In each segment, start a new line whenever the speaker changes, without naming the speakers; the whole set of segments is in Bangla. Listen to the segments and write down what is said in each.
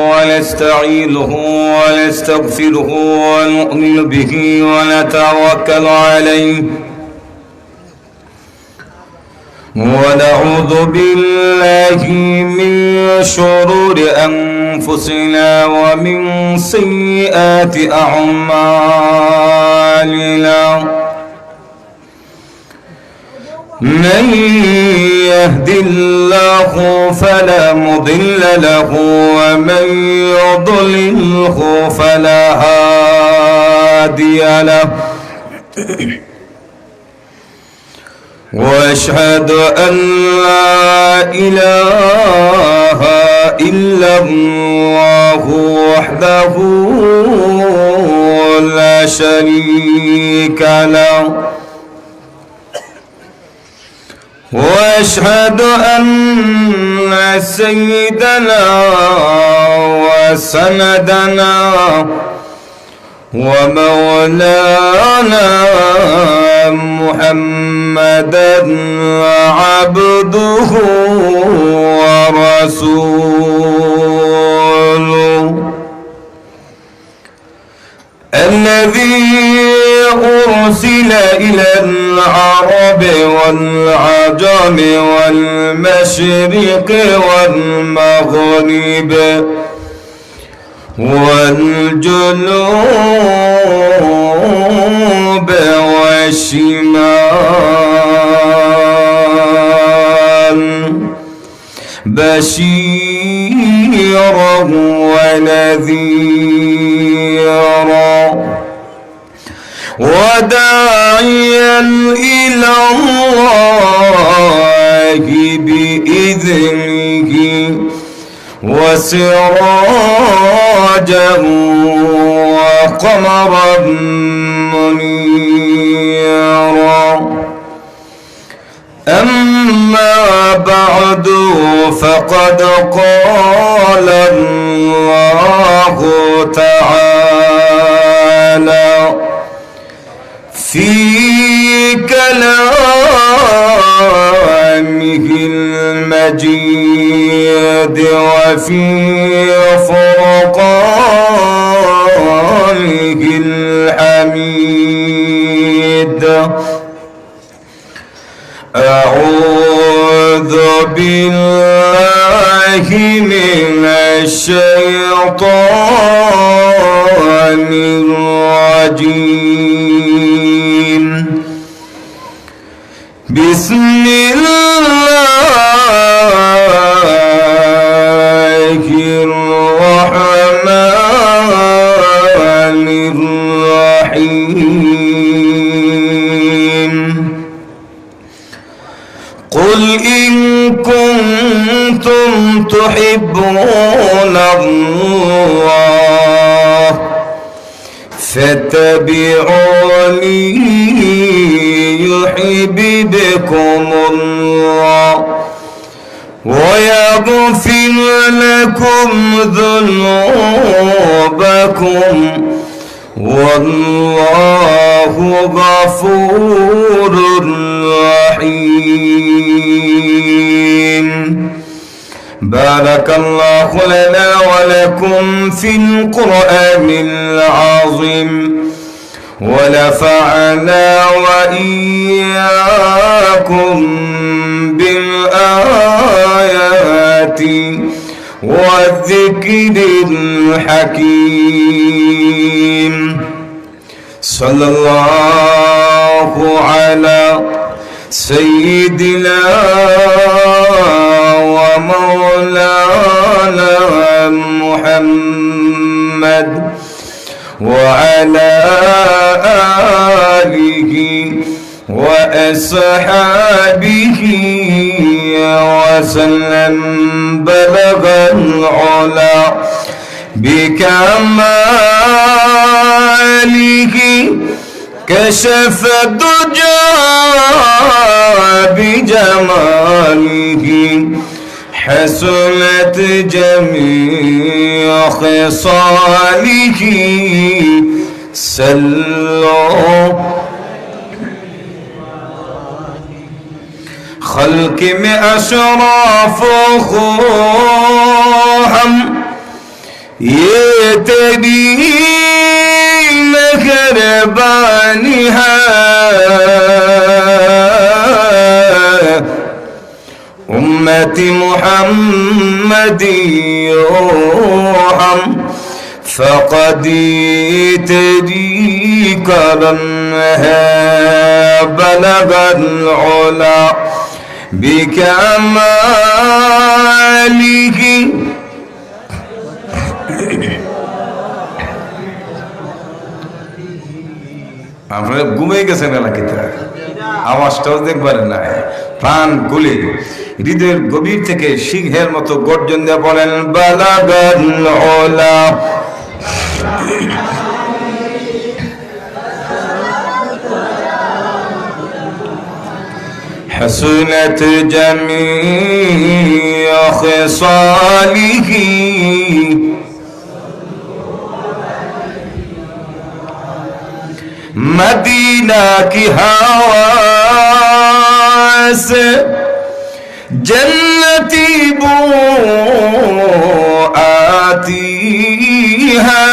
ونستعينه ونستغفره ونؤمن به ونتوكل عليه ونعوذ بالله من شرور أنفسنا ومن سيئات أعمالنا من يهد الله فلا مضل له ومن يضلله فلا هادي له واشهد ان لا اله الا الله وحده لا شريك له واشهد ان سيدنا وسندنا ومولانا محمدا عبده ورسوله الذي أرسل إلى العرب والعجم والمشرق والمغرب والجنوب والشمال بشيرا ونذيرا وداعيا إلى الله بإذنه وسراجا وقمرا منيرا أما بعد فقد قال الله تعالى في كلامه المجيد وفي فرقانه الحميد أعوذ بالله من الشيطان الرجيم بسم الله الرحمن الرحيم قل إن كنتم تحبون الله فاتبعوني يحببكم الله ويغفر لكم ذنوبكم والله غفور رحيم بارك الله لنا ولكم في القرآن العظيم ونفعنا وإياكم بالآيات والذكر الحكيم صلى الله على سيدنا ومولانا محمد وعلى آله وأصحابه وسلم بلغ العلا بكماله كشف الدجى بجماله حسنت جميع خصاله صلوا خلق में अशराफ ख़ो हम ये तेरी मेहरबानी है, उम्मती मुहम्मदी हम फ़क़दी तेरी करम है, बलगल उला बिकमालिही। আপনারা ঘুমিয়ে গেছেন নাকি? আওয়াজটাও দেখবার না, প্রাণ খুলে হৃদয়ের গভীর থেকে সিংহের মতো গর্জন দিয়ে বলেন বালাগাল উলা। حسنت جميع خصاله मदीना की हवा से जन्नती बू आती है,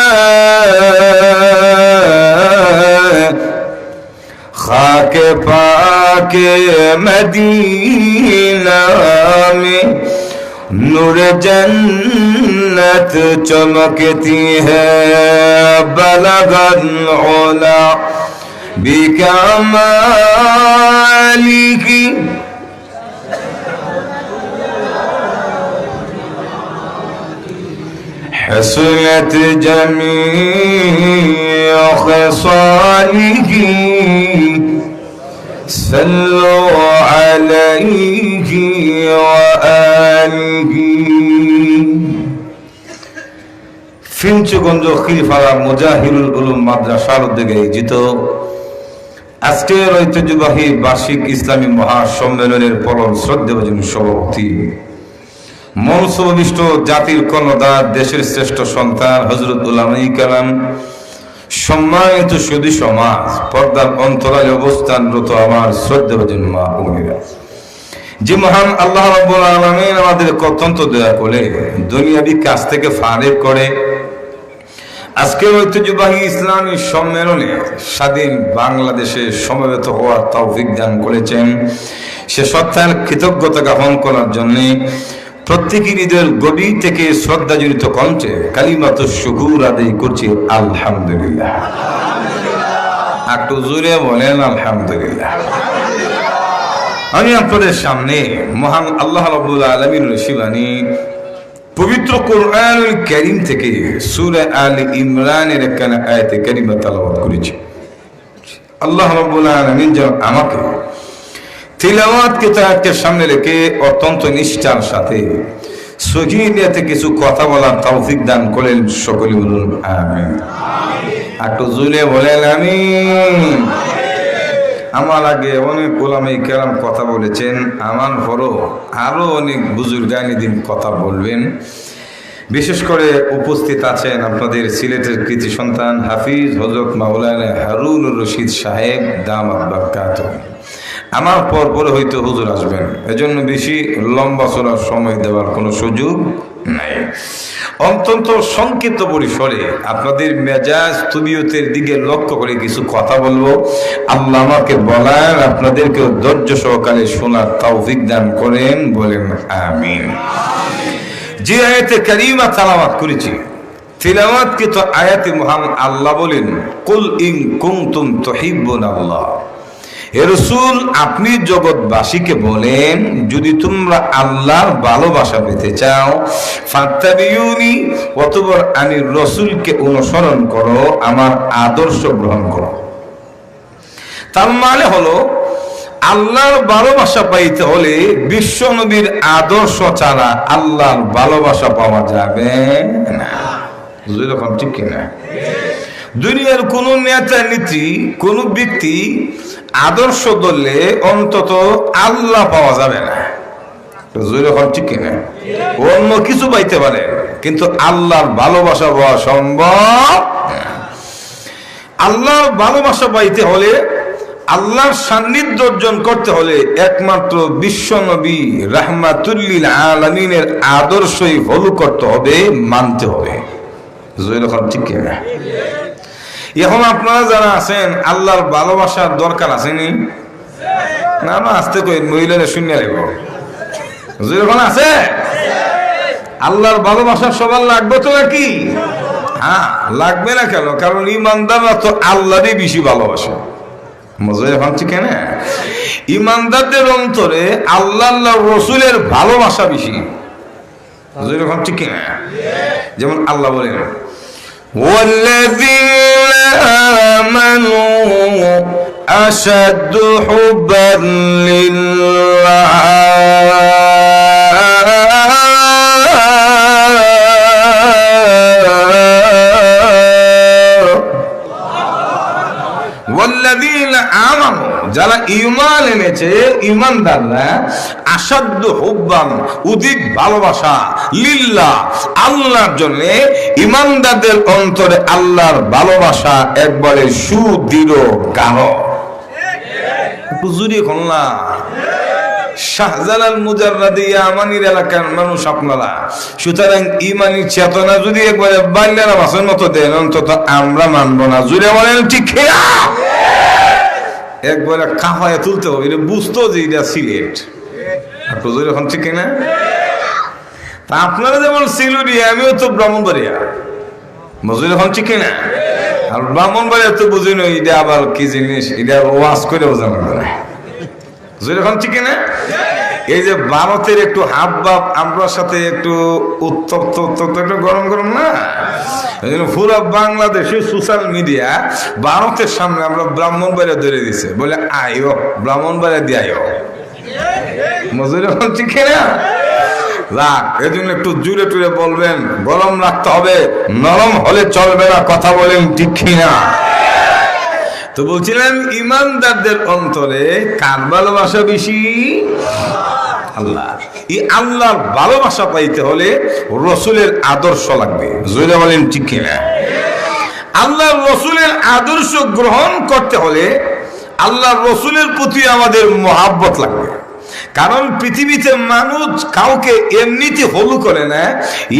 खाके पाके मदीना में नूर जन्नत चमकती है, बलगल उला बिकमालिही। हसनत जमीअ खसालिही, सल्लु अलैहि व आलिही। ফিঞ্চগঞ্জ খিলফারা মুজাহিরুল উলুম মাদ্রাসার উদ্যোগে আয়োজিত আজকের ঐতিহ্যবাহী বার্ষিক ইসলামী মহাসম্মেলনের পরম শ্রদ্ধেয়ভাজন সভাপতি, মনসবিষ্ট জাতির কর্ণধার, দেশের শ্রেষ্ঠ সন্তান হযরত উলামায়ে কেরাম, সম্মানিত সুধী সমাজ, পর্দার অন্তরালে অবস্থানরত আমার শ্রদ্ধেয়ভাজন মা বোনেরা, যে মহান আল্লাহ রাব্বুল আলামিন আমাদের অত্যন্ত দয়া করে দুনিয়াবি কাজ থেকে ফারেক করে আজকে ঐতিহ্যবাহী ইসলামী সম্মেলনে স্বাধীন বাংলাদেশে সমবেত হওয়ার তৌফিক দান করেছেন, সে সত্তার কৃতজ্ঞতা জ্ঞাপন করার জন্য প্রত্যেকই হৃদয়ের গভীর থেকে শ্রদ্ধাজড়িত কণ্ঠে কালিমাত শুকুর আদায় করছি আলহামদুলিল্লাহ। একটু জোরে বলেন আলহামদুলিল্লাহ। আমি আপনাদের সামনে মহান আল্লাহ রাব্বুল আলামিনের রশিবানী পবিত্র কোরআনুল কারীম থেকে সূরা আলে ইমরানের একখানা আয়াতে কারিমা তেলাওয়াত করেছি। আল্লাহ রাব্বুল আলামিন যেন আমাকে তিলাওয়াত কিতাবের সামনে রেখে অত্যন্ত নিষ্ঠার সাথে সহিহ নিয়তে কিছু কথা বলার তৌফিক দান করেন। সকলে বলুন আমিন। একটু জোরে বলেন আমিন। আমার আগে অনেক উলামায়ে কেরাম কথা বলেছেন, আমার পরও আরো অনেক বুজুর্গানি দিন কথা বলবেন। বিশেষ করে উপস্থিত আছেন আপনাদের সিলেটের কৃতি সন্তান হাফিজ হযরত মাওলানা হারুনুর রশিদ সাহেব দামাত বারাকাতুহু। আমার পরে হয়তো হুজুর আসবেন, এজন্য বেশি লম্বা চলার সময় দেওয়ার কোনো সুযোগ নাই। অত্যন্ত সংক্ষিপ্ত পরিসরে আপনাদের মেজাজ তবিয়তের দিকে লক্ষ্য করে কিছু কথা বলবো। আল্লাহ আমাকে বলার, আপনাদেরকেও ধৈর্য সহকারে শোনার তৌফিক দান করেন, বলেন আমিন। যে আয়াতে কারিমা তেলাওয়াত করেছি, তিলাওয়াতকৃত আয়াতে মহান আল্লাহ বলেন, কুল ইন কুনতুম তুহিব্বুনাল্লাহ, হে রাসূল আপনি জগৎবাসীকে বলেন, যদি তোমরা আল্লাহর ভালোবাসা পেতে চাও, ফাত্তাবিউনি, অতঃপর আমি রাসূলকে অনুসরণ করো, আমার আদর্শ গ্রহণ করো। তার মানে হলো আল্লাহর ভালোবাসা পাইতে হলে বিশ্ব নবীর আদর্শ ছাড়া আল্লাহর ভালোবাসা পাওয়া যাবে না। এরকম ঠিক কিনা? দুনিয়ার কোন নেতা নীতি, কোন ব্যক্তি আদর্শ ধরলে অন্তত আল্লাহ পাওয়া যাবে না। এরকম ঠিক কিনা? অন্য কিছু পাইতে পারে, কিন্তু আল্লাহর ভালোবাসা পাওয়া সম্ভব না। আল্লাহর ভালোবাসা পাইতে হলে, আল্লাহর সান্নিধ্য অর্জন করতে হলে একমাত্র বিশ্ব নবী রাহমাতুল লিল আলামিনের আদর্শই ফলো করতে হবে, মানতে হবে। ঠিক না? এখন আপনারা যারা আছেন আল্লাহর ভালোবাসার দরকার আসেনি না? না আসতে কই মহিলারা শূন্য লাগবো যখন আছে আল্লাহর ভালোবাসা সবার লাগবে তো নাকি? হ্যাঁ, লাগবে না কেন? কারণ ইমানদাররা তো আল্লাহরই বেশি ভালোবাসে। মজা এখন ঠিক না? ইমানদারদের অন্তরে আল্লাহ আল্লাহ রসুলের ভালোবাসা বেশি। এখন ঠিক না? যেমন আল্লাহ বলেন والذين آمنوا أشد حبا لله والذين آمنوا যারা ঈমান এনেছে ঈমানদাররা আসাদ্দ হুব্বান অধিক ভালোবাসা লিল্লাহ আল্লাহর জন্য ঈমানদারদের অন্তরে আল্লাহর ভালোবাসা একবারে সুদৃঢ় গাঢ়। হুজুরি কন্যা শাহজালাল মুজাররাদি ইয়ামানির এলাকার মানুষ আপনারা, সুতরাং ইমানি চেতনা যদি একবারে বাল্যেরা মাছের মতো দেন অন্তত আমরা মানবো না। জুড়ে বলেন ঠিক না? একবারে কাহায় তুলতে হবে, এটা বুঝতো যে এটা সিলেট। আপনার এখন ঠিক না? তা আপনারা যেমন সিলুরি, আমিও তো ব্রাহ্মণবাড়িয়া। মজুর এখন ঠিক না? আর ব্রাহ্মণবাড়িয়া তো বুঝি না এটা আবার কি জিনিস, এটা ওয়াজ করে বোঝা লাগবে না। এখন ঠিক না? এই যে ভারতের একটু হাব ভাব আমরা সাথে একটু উত্তপ্ত উত্তপ্ত একটু গরম গরম না, পুরো বাংলাদেশে সোশ্যাল মিডিয়া ভারতের সামনে আমরা ব্রাহ্মণবাড়িয়া ধরে দিছে বলে আয়ো ব্রাহ্মণবাড়িয়া দিয়ে আয়ো। মজুর এখন ঠিক না? রাখ, এই জন্য একটু জুড়ে টুড়ে বলবেন, গরম রাখতে হবে, নরম হলে চলবে না। কথা বলেন ঠিক না? তো বলছিলেন ইমানদারদের অন্তরে কার ভালোবাসা বেশি? আল্লাহ। এই আল্লাহর ভালোবাসা পাইতে হলে রসুলের আদর্শ লাগবে। জোরে বলেন ঠিক কিনা? আল্লাহর রসুলের আদর্শ গ্রহণ করতে হলে আল্লাহর রসুলের প্রতি আমাদের মহাব্বত লাগবে। কারণ পৃথিবীতে মানুষ কাউকে এমনিতে হলু করে না,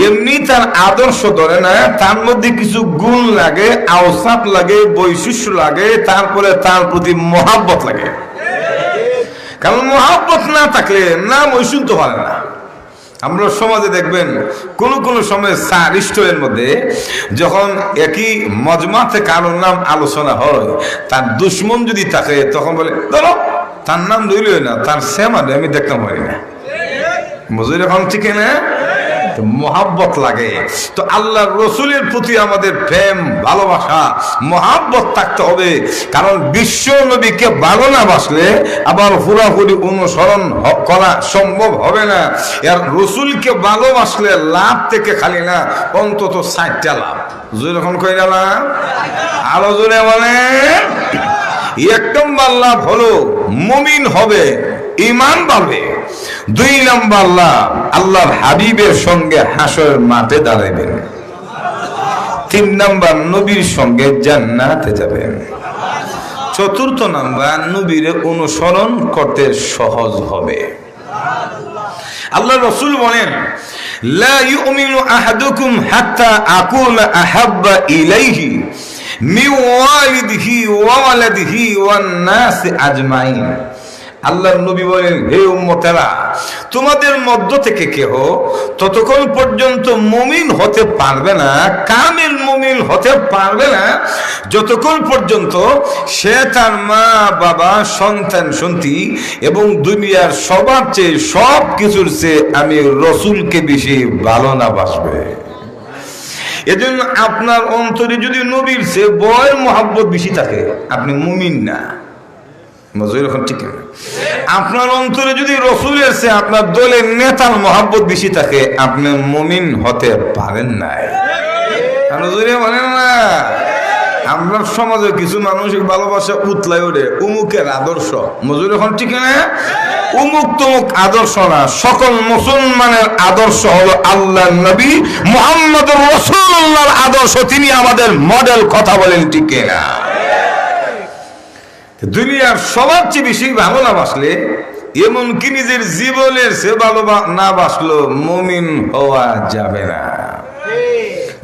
এমনি তার আদর্শ ধরে না, তার মধ্যে কিছু গুণ লাগে, আওসাফ লাগে, বৈশিষ্ট্য লাগে, তারপরে তার প্রতি মহাব্বত লাগে। কারণ মহাব্বত না থাকলে নাম ওই শুনতে পারে না। আমরা সমাজে দেখবেন কোন সময় রেস্টুরেন্টের মধ্যে যখন একই মজমাতে কারোর নাম আলোচনা হয়, তার দুশ্মন যদি থাকে তখন বলে ধরো তার নাম ধরলই না, তার সেমানে আমি দেখতে পারি না। মজুর এখন ঠিক না? মহাব্বত লাগে। তো আল্লাহর রসুলের প্রতি আমাদের প্রেম ভালোবাসা মহাব্বত থাকতে হবে। কারণ বিশ্ব নবীকে ভালো না বাসলে আবার পুরাপুরি অনুসরণ করা সম্ভব হবে না। এর রসুলকে ভালোবাসলে লাভ থেকে খালি না, অন্তত 60টা লাভ। যখন কই গেলাম আরো জোরে বলে, এক নম্বর লাভ হলো মুমিন হবে, ঈমান বাড়বে। 2 নম্বর লাভ আল্লাহর হাবিবের সঙ্গে হাসরের মাঠে দাঁড়াবেন। 3 নম্বর নবীর সঙ্গে জান্নাতে যাবেন। 4র্থ নম্বর নবীর অনুসরণ করতে সহজ হবে। আল্লাহ রাসূল বলেন লা ইউমিনু আহাদুকুম হাত্তা আকুনা আহাব্বা ইলাইহি মিন ওয়ালিদিহি ওয়া ওয়ালাদিহি ওয়ান নাস আজমাইন। আল্লাহর নবী বলেন, হে উম্মতেরা, তোমাদের মধ্য থেকে কেহ ততক্ষণ পর্যন্ত মুমিন হতে পারবে না, কামিল মুমিন হতে পারবে না, যতক্ষণ পর্যন্ত সে তার মা বাবা সন্তান সন্ততি এবং দুনিয়ার সবার চেয়ে সব কিছুর চেয়ে আমি রসুলকে বেশি ভালো না বাসবে। এজন্য আপনার অন্তরে যদি নবীর চেয়ে বয়ের মহাব্বত বেশি থাকে, আপনি মুমিন না। ঠিক না? আপনার অন্তরে যদি রসুলের চেয়ে আপনার দলের নেতার মহাব্বত বেশি থাকে, আপনি মুমিন হতে পারেন না। বলেন না, আমরা সমাজে কিছু মানুষের ভালোবাসা উতলাই ওঠে উমুকের আদর্শ। মজুর এখন ঠিক না? উমুক তুমুক আদর্শ না, সকল মুসলমানের আদর্শ হলো আল্লাহ নবী মুহাম্মদুর রাসূলুল্লাহর আদর্শ। তিনি আমাদের মডেল। কথা বলেন ঠিক না? দুনিয়ার সবার চেয়ে বেশি ভালো না বাসলে, এমনকি নিজের জীবনের সে ভালো না বাসলো মুমিন হওয়া যাবে না।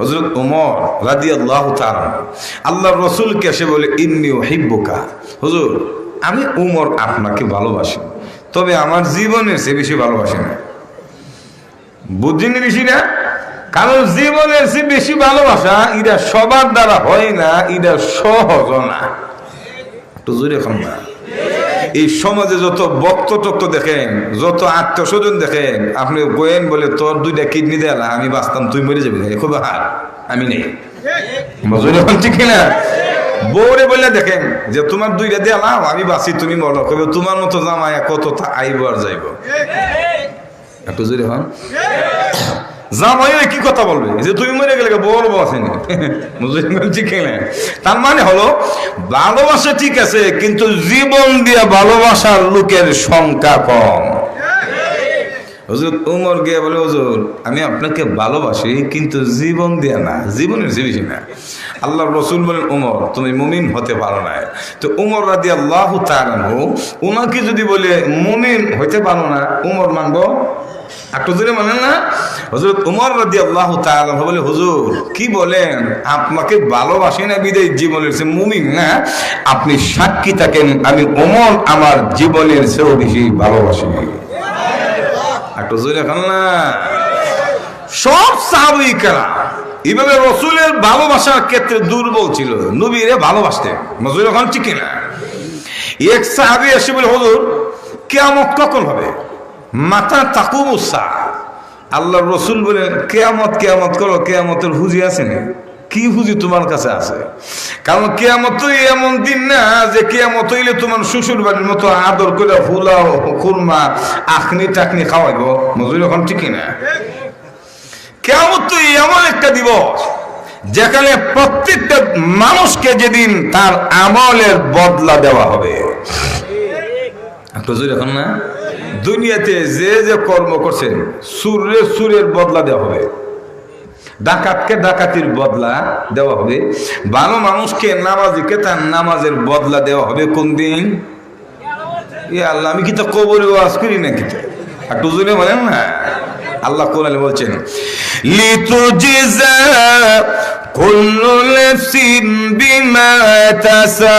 হযরত ওমর রাদিয়াল্লাহু তাআলা আল্লাহর রাসূলকে এসে বলে, ইন্নী উহিব্বুকা, হুজুর আমি ওমর আপনাকে ভালোবাসি, তবে আমার জীবনের চেয়ে বেশি ভালোবাসি না। বুঝছেন বেশি না? কারণ জীবনের চেয়ে বেশি ভালোবাসা এটা সবার দ্বারা হয় না, এটা সহজ না। একটু জোরে এখন না, এই সমাজে যত বক্ত টক্ত দেখেন, যত আত্মীয় স্বজন দেখেন, আপনি গোয়েন বলে তোর 2টা কিডনি দেলা, আমি বাঁচতাম তুই মরে যাবি, খুব হার আমি নেই। ঠিক না? বউরে বলে দেখেন যে তোমার 2টা দেলাম, আমি বাঁচি তুমি মরো, কবে তোমার মতো জামাই কত আইব আর যাইব। একটু জোরে হন। জামাই কি কথা বলবে যে তুমি মরে গেলে বলবো আসেনি। ঠিক না? তার মানে হলো ভালোবাসা ঠিক আছে, কিন্তু জীবন দিয়ে ভালোবাসার লোকের সংখ্যা কম। হুজুর ওমর গিয়ে বলে, হুজুর আমি আপনাকে ভালোবাসি কিন্তু জীবন দিয়ে না, জীবনের জীবিত না। আল্লাহর রাসূল বলেন, ওমর তুমি মুমিন হতে পারো না। তো ওমর রাদিয়াল্লাহু তাআলা ওনাকে যদি বলে মুমিন হইতে পারো না, ওমর মানবো? একটু জোরে মানেন না? হযরত ওমর রাদিয়াল্লাহু তাআলা বলে, হুজুর কি বলেন, আপনাকে ভালোবাসি না বিদায় জীবনের চেয়ে মুমিন না? আপনি সাক্ষী থাকেন আমি ওমর আমার জীবনের চেয়েও বেশি ভালোবাসি। একটু জোরে খান না। সব সাহাবী কেরাম এইভাবে রাসূলের ভালোবাসার ক্ষেত্রে দুর্বল ছিল, নবীরে ভালোবাসতেন। মজুর এখন ঠিক না? এক সাহাবী এসে বলে, হুজুর কিয়ামত কখন হবে? মাথা তাকুমুসা। আল্লাহর রাসূল বলে, কিয়ামত কিয়ামত করো, কিয়ামতের হুজি আছে না? কি হুজি তোমার কাছে আছে? কারণ কিয়ামত তো এমন দিন না যে কিয়ামত হইলে তোমার শ্বশুর বাড়ির মতো আদর করে ফুলাও খুরমা আখনি টাকনি খাওয়াইব। মজুর এখন ঠিক না? কিয়ামত তো এমন একটা দিবস যেখানে প্রত্যেকটা মানুষকে যেদিন তার আমলের বদলা দেওয়া হবে। একটু জোরে এখন না? দুনিয়াতে যে যে কর্ম করছেন সুরের বদলা দেওয়া হবে, ডাকাতকে ডাকাতির বদলা দেওয়া হবে, ভালো মানুষকে নামাজিকে তার নামাজের বদলা দেওয়া হবে। কোন দিন? আল্লাহ আমি কি তো কবরে ওয়াজ করি না কি? একটু জোরে বলেন না। আল্লাহ কোরআনে বলছেন, লিতুজিজা কুল্লু নাফসিন বিমা তাসআ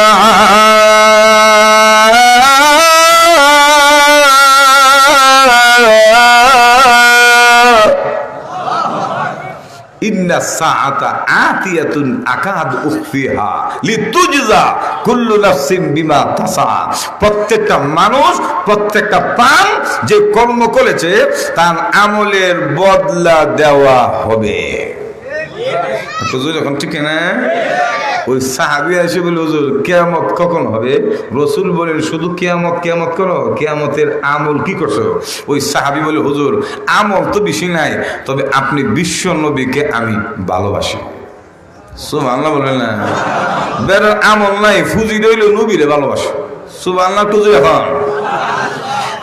ইন্না সাআতা আতিয়াতুন আকাদু উখফিহা লিতুজজা কুল্লু নাফসিন বিমা তাসআ। প্রত্যেকটা মানুষ, প্রত্যেকটা প্রাণ যে কর্ম করেছে তার আমলের বদলা দেওয়া হবে। হুজুর এখন ঠিক না? ওই সাহাবী এসে বলে, হুজুর কিয়ামত কখন হবে? রাসূল বলেন, শুধু কিয়ামত কিয়ামত করো, কিয়ামতের আমল কি করছো? ওই সাহাবী বলে, হুজুর আমল তো বেশি নাই, তবে আপনি বিশ্ব নবীকে আমি ভালোবাসি। সুবহানাল্লাহ বলেন না? বের আমল নাই, ফুজি রইল নবীরে ভালোবাসি। সুবহানাল্লাহ তো এখন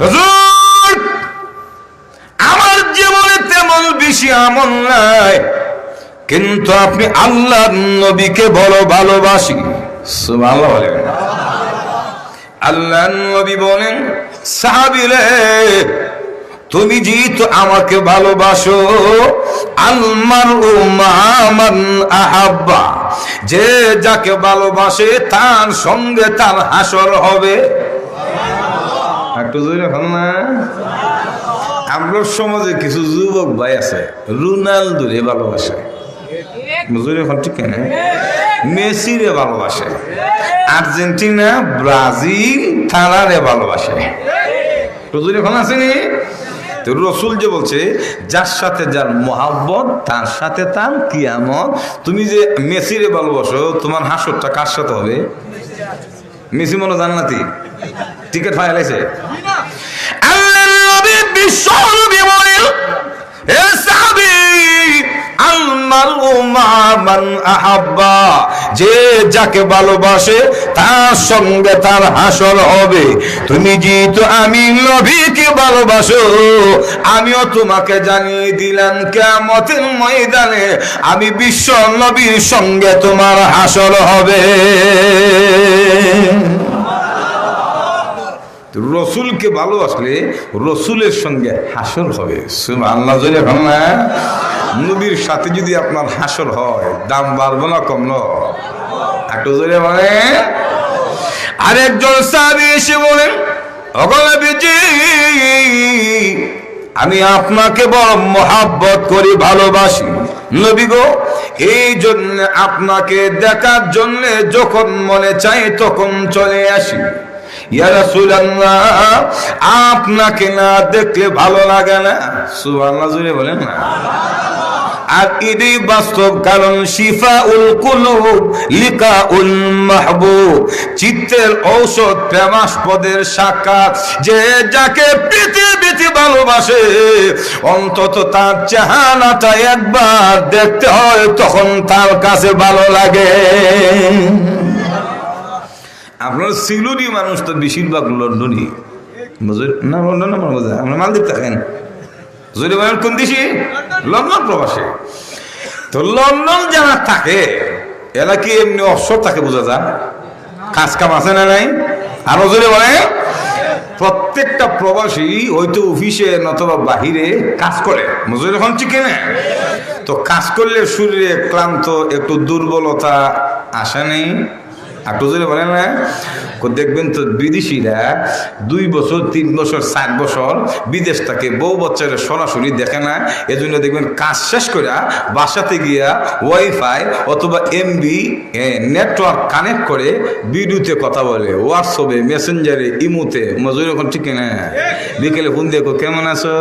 হুজুর আমার জীবনে তেমন বেশি আমল নাই, কিন্তু আপনি আল্লাহর নবীকে বড় ভালোবাসি। সুবহানাল্লাহ বলেন। আল্লাহর নবী বলেন, সাহাবীরে তুমি যেহেতু আমাকে ভালোবাসো, আলমারউ মা মান আহাব্বা, যে যাকে ভালোবাসে তার সঙ্গে তার হাসর হবে। একটু জোরে বল না। আমরা সমাজে কিছু যুবক ভাই আছে রোনালদোরে ভালোবাসে, মেসিরে ভালোবাসে, আর্জেন্টিনা ব্রাজিল তারারে ভালোবাসে। আসেনি তো? রাসূল যে বলছে, যার সাথে যার মোহাব্বত তার সাথে তার কিয়ামত। তুমি যে মেসিরে ভালোবাসো, তোমার হাসরটা কার সাথে হবে? মেসি মনে জান্নাতি, টিকিট ফাইলাইছে। আল্লাহর নবী বিশ্ব নবী বলেন, হে সাহাবী, আলমারউ মা মান আহাব্বা, যে যাকে ভালোবাসে তার সঙ্গে তার হাসর হবে। তুমি যেহেতু আমি নবীকে ভালোবাসো, আমিও তোমাকে জানিয়ে দিলাম কিয়ামতের ময়দানে আমি বিশ্ব নবীর সঙ্গে তোমার হাসর হবে। রসুলকে ভালোবাসলে রসুলের সঙ্গে হাসর হবে। সুবহানাল্লাহ। নবীর সাথে যদি আপনার হাসর হয় দাম বাড়বে না কমলো? একটু জোরে বলে। আরেকজন সাহাবী এসে বলেন, ওগো নবীজি, আমি আপনাকে বড় মহাব্বত করি, ভালোবাসি। নবী গো, এই জন্য আপনাকে দেখার জন্য যখন মনে চাই তখন চলে আসি। ইয়া রাসূলুল্লাহ, আপনাকে না দেখলে ভালো লাগে না? সুবহানাল্লাহ জোরে বলেন না। আর এটাই বাস্তব, কারণ শিফাউল কুলুব লিকাউল মাহবুব, চিত্তের ঔষধ প্রেমাস্পদের সাক্ষাৎ। যে যাকে পৃথিবীতে ভালোবাসে অন্তত তার চেহারাটা একবার দেখতে হয়, তখন তার কাছে ভালো লাগে। আপনার সিলুরি মানুষ তো বেশিরভাগ লন্ডনই, না লন্ডন আমার বোঝা, আমরা মালদ্বীপ থাকেন, যদি বলেন কোন দেশে? লন্ডন প্রবাসী। তো লন্ডন যারা থাকে এরা কি এমনি অবসর থাকে, বোঝা যায়? কাজ কাম আছে না নাই? আরো যদি বলে, প্রত্যেকটা প্রবাসী হয়তো অফিসে নতুবা বাহিরে কাজ করে, মজুরি এখন চিকে না। তো কাজ করলে শরীরে ক্লান্ত, একটু দুর্বলতা আসে নেই? একটু যদি বলে না, দেখবেন তো বিদেশিরা 2 বছর 3 বছর 4 বছর বিদেশ থাকে, বউ বাচ্চারা সরাসরি দেখে না। এজন্য দেখবেন কাজ শেষ করে বাসাতে গিয়া ওয়াইফাই অথবা এমবি নেটওয়ার্ক কানেক্ট করে ভিডিওতে কথা বলে, হোয়াটসঅ্যাপে, মেসেঞ্জারে, ইমোতে। মজুরি এখন ঠিক না? বিকেলে ফোন দেখো, কেমন আছো?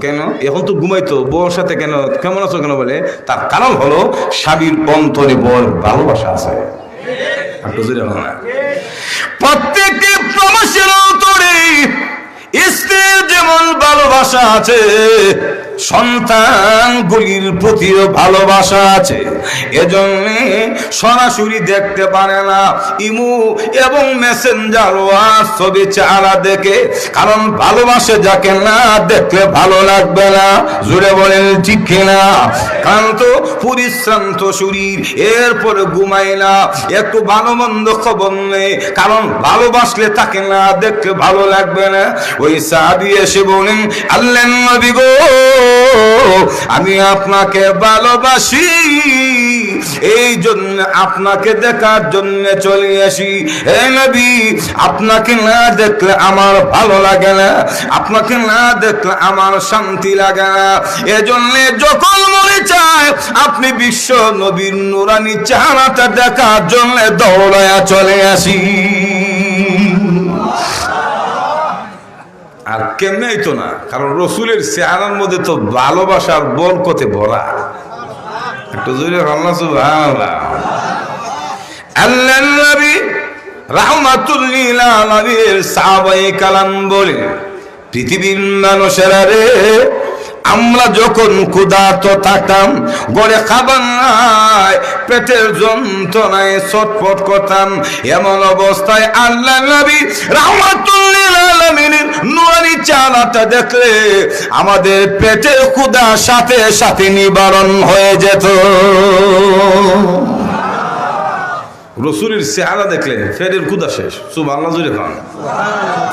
কেন এখন তো ঘুমাইতো, বউর সাথে কেন কেমন আছো কেন বলে? তার কারণ হলো স্বামীর অন্তরে বড় ভালোবাসা আছে। প্রত্যেকটি প্রবাসীর অন্তরে স্ত্রীর যেমন ভালোবাসা আছে, সন্তানগুলির প্রতিও ভালোবাসা আছে। এজন্য সরাসরি দেখতে পারে না, ইমু এবং মেসেঞ্জার ছবি চালা দেখে, কারণ ভালোবাসে যাকে না দেখলে ভালো লাগবে না। জুড়ে বলেন ঠিক কিনা? ক্লান্ত পরিশ্রান্ত শরীর, এরপরে ঘুমাই না, একটু ভালো মন্দ খবর নেই, কারণ ভালোবাসলে তাকে না দেখলে ভালো লাগবে না। ওই সাহাবী এসে বলেন, আল্লাহর নবী গো, আমি আপনাকে ভালোবাসি, এই জন্য আপনাকে দেখার জন্য চলে আসি। হে নবী, আপনাকে না দেখলে আমার ভালো লাগে না, আপনাকে না দেখলে আমার শান্তি লাগে না। এজন্য যখন মনে চায় আপনি বিশ্ব নবীর নুরানি চেহারাটা দেখার জন্য দৌড়ায়া চলে আসি। আর কেমনে তো না, কারণ রসুলের চেহারার মধ্যে তো ভালোবাসার বরকতে ভরা। একটু জোরে আল্লাহ সুবহানাল্লাহ। আল্লাহর নবী রাহমাতুল লিল আলামিন সাহাবায়ে কালাম বলে, পৃথিবীর মানুষেরা রে, আমরা যখন ক্ষুধার্ত থাকতাম, ঘরে খাবার নাই, পেটের যন্ত্রণায় ছটফট করতাম, এমন অবস্থায় আল্লাহর নবী রাহমাতুল লিল আলামিনের নুরানি চেহারাটা দেখলে আমাদের পেটের ক্ষুধা সাথে সাথে নিবারণ হয়ে যেত। রসুলের চেহারা দেখলে পেটের ক্ষুধা শেষ। সুবহানাল্লাহ জোরে খান।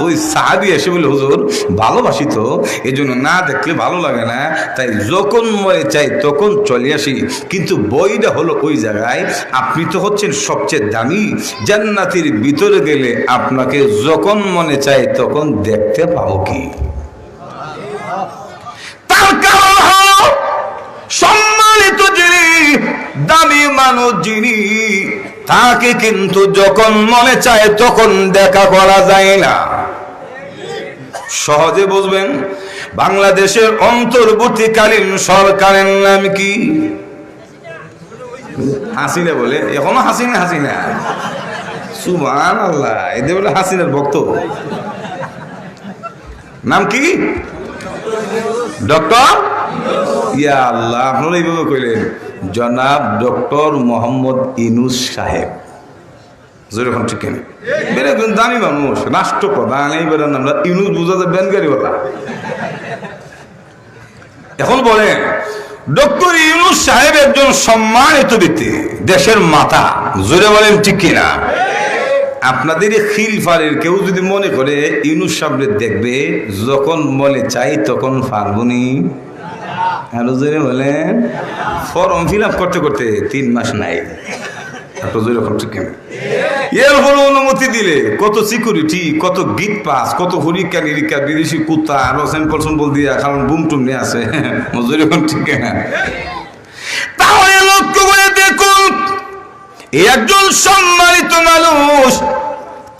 ওই সাহাবী এসে বলে, হুজুর ভালোবাসি তো, এই জন্য না দেখলে ভালো লাগে না, তাই যখন মনে চাই তখন চলে আসি। কিন্তু বইটা হলো ওই জায়গায়, আপনি তো হচ্ছেন সবচেয়ে দামি, জান্নাতের ভিতরে গেলে আপনাকে যখন মনে চাই তখন দেখতে পাবো কি? তার কারণ হলো সম্মানিত যিনি, দামি মানুষ যিনি, তাকে কিন্তু যখন মনে চায় তখন দেখা করা যায় না। সহজে বুঝবেন, বাংলাদেশের অন্তর্বর্তীকালীন সরকারের নাম কি? হাসিনা বলে, এখনো হাসিনা হাসিনা। সুবহানাল্লাহ, এদের বলে হাসিনার ভক্ত। নাম কি? ডক্টর, ইয়া আল্লাহ, আপনারা এইভাবে কইলেন, জনাব ডক্টর মোহাম্মদ ইউনূস সাহেব। যেরকম ঠিক কিনা? বেড়ে দামি মানুষ, রাষ্ট্রপ্রধান, এইবার আমরা ইউনূস বুঝা যায় ব্যানগাড়িওয়ালা। এখন বলেন, ডক্টর ইউনূস সাহেব একজন সম্মানিত ব্যক্তি, দেশের মাথা। জোরে বলেন ঠিক কিনা? আপনাদের খিলফারের কেউ যদি মনে করে ইউনূস সাহেব দেখবে যখন মনে চাই তখন পারবনি, আরো জোরে বলেন। ফর্ম ফিল আপ করতে করতে 3 মাস নাই। এত জোরে এখন ঠিক না? এরপর অনুমতি দিলে কত সিকিউরিটি, কত গিট পাস, কত হরিকা নিরিকা, বিদেশি কুত্তা আরো স্যাম্পল সম্পল দিয়ে কারণ বুম টুম নিয়ে আসে। মজুরি এখন ঠিক না? তাহলে লক্ষ্য করে দেখুন, একজন সম্মানিত মানুষ,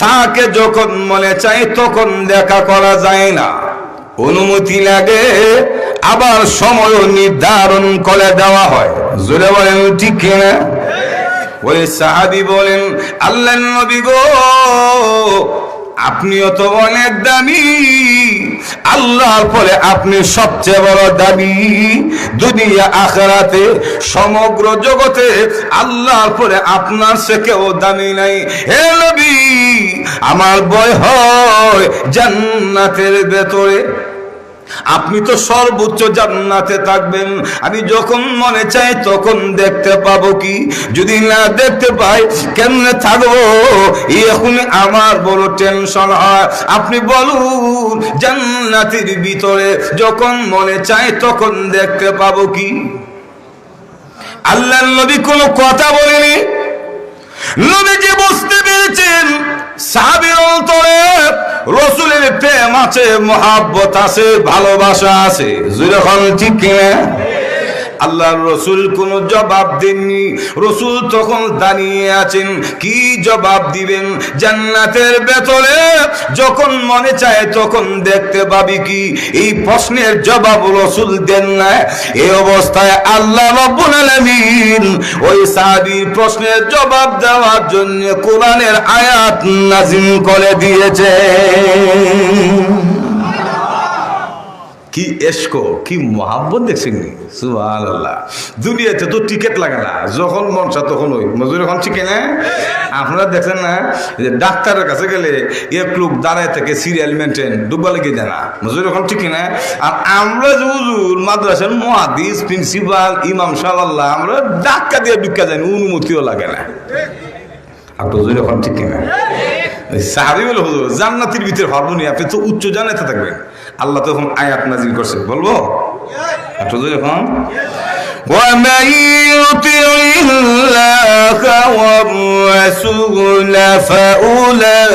তাকে যখন মনে চাই তখন দেখা করা যায় না, অনুমতি লাগে, আবার সময় নির্ধারণ করে দেওয়া হয়। জোরে বলেন ঠিক কিনা? ওই সাহাবী বলেন, আল্লাহর নবী গো, আপনিও তো অনেক দামি, আল্লাহর পরে আপনি সবচেয়ে বড় দামি, দুনিয়া আখিরাতে সমগ্র জগতে আল্লাহর পরে আপনার সে কেউ দামি নাই। হে নবী, আমার ভয় হয় জান্নাতের ভেতরে আপনি তো সর্বোচ্চ জান্নাতে থাকবেন, আমি যখন মনে চাই তখন দেখতে পাবো কি? যদি না দেখতে পাই কেমনে থাকবো? এখন আমার বড় টেনশন হয়। আপনি বলুন, জান্নাতের ভিতরে যখন মনে চাই তখন দেখতে পাবো কি? আল্লাহর নবী কোনো কথা বলেনি। নবীজি বুঝতে পেরেছেন সাহাবীর অন্তরে রাসূলের প্রেম আছে, মহব্বত আছে, ভালোবাসা আছে। যখন ঠিক কিনা? আল্লাহর রাসূল কোনো জবাব দেননি। রাসূল তখন দাঁড়িয়ে আছেন, কি জবাব দিবেন? জান্নাতের ভেতরে যখন মনে চায় তখন দেখতে পাবি কি? এই প্রশ্নের জবাব রাসূল দেন না। এই অবস্থায় আল্লাহ রাব্বুল আলামিন ওই সাহাবীর প্রশ্নের জবাব দেওয়ার জন্য কোরআনের আয়াত নাযিল করে দিয়েছে। কি এশক, কি মহাব্বত দেখছেন? সুবহানাল্লাহ। দুনিয়াতে তো টিকিট লাগে না, যখন মন চায় তখন ওই মজুরি এখন ঠিক না? আপনারা দেখছেন না যে ডাক্তারের কাছে গেলে এক লোক দাঁড়ায় থেকে সিরিয়াল মেনটেন ডুববা লেগে যায় না, মজুরি এখন ঠিক না? আর আমরা যে হুজুর মাদ্রাসার মুহাদ্দিস, প্রিন্সিপাল, ইমাম সাল্লাল্লাহ, আমরা ডাক্কা দিয়ে ঢুকা যায়, অনুমতিও লাগে না। আপনি মজুরি এখন ঠিক না? সাহাবী বলে, হুজুর জান্নাতের ভিতরে ভাবুন, আপনি তো উচ্চ জান্নাতে থাকবেন। আল্লাহ তখন আয়াত নাযিল করছে, বলবো একটু যখন وَمَن يُطِعِ اللَّهَ وَالرَّسُولَ فَأُولَٰئِكَ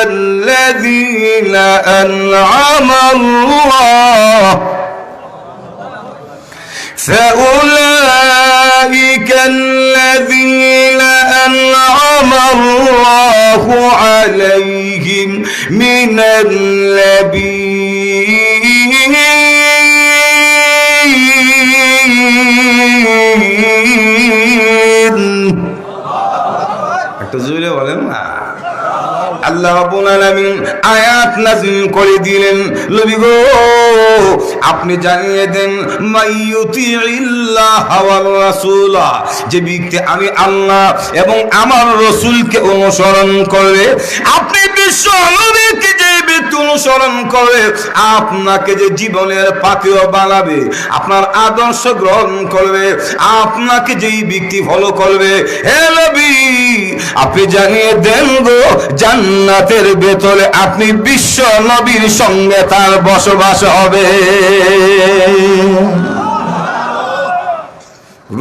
الَّذِينَ أَنْعَمَ اللَّهُ عَلَيْهِمْ مِنَ النَّبِيِّينَ একটু জোরে বলেন না। আল্লাহ রাব্বুল আলামিন আয়াত নাযিল করে দিলেন, নবী গো আপনি জানিয়ে দেন, মাইয়ুতিইল্লাহ ওয়ার রাসূল, যে ব্যক্তি আমি আল্লাহ এবং আমার রাসূলকে অনুসরণ করবে, আপনি বিশ্ব নবীকে যে ব্যক্তি অনুসরণ করে আপনাকে যে জীবনের পাথেয় বানাবে, আপনার আদর্শ গ্রহণ করবে, আপনাকে যেই ব্যক্তি ফলো করবে, হে নবী আপনি জানিয়ে দেন গো, জান্নাতের ভেতরে আপনি বিশ্ব নবীর সঙ্গে তার বসবাস হবে।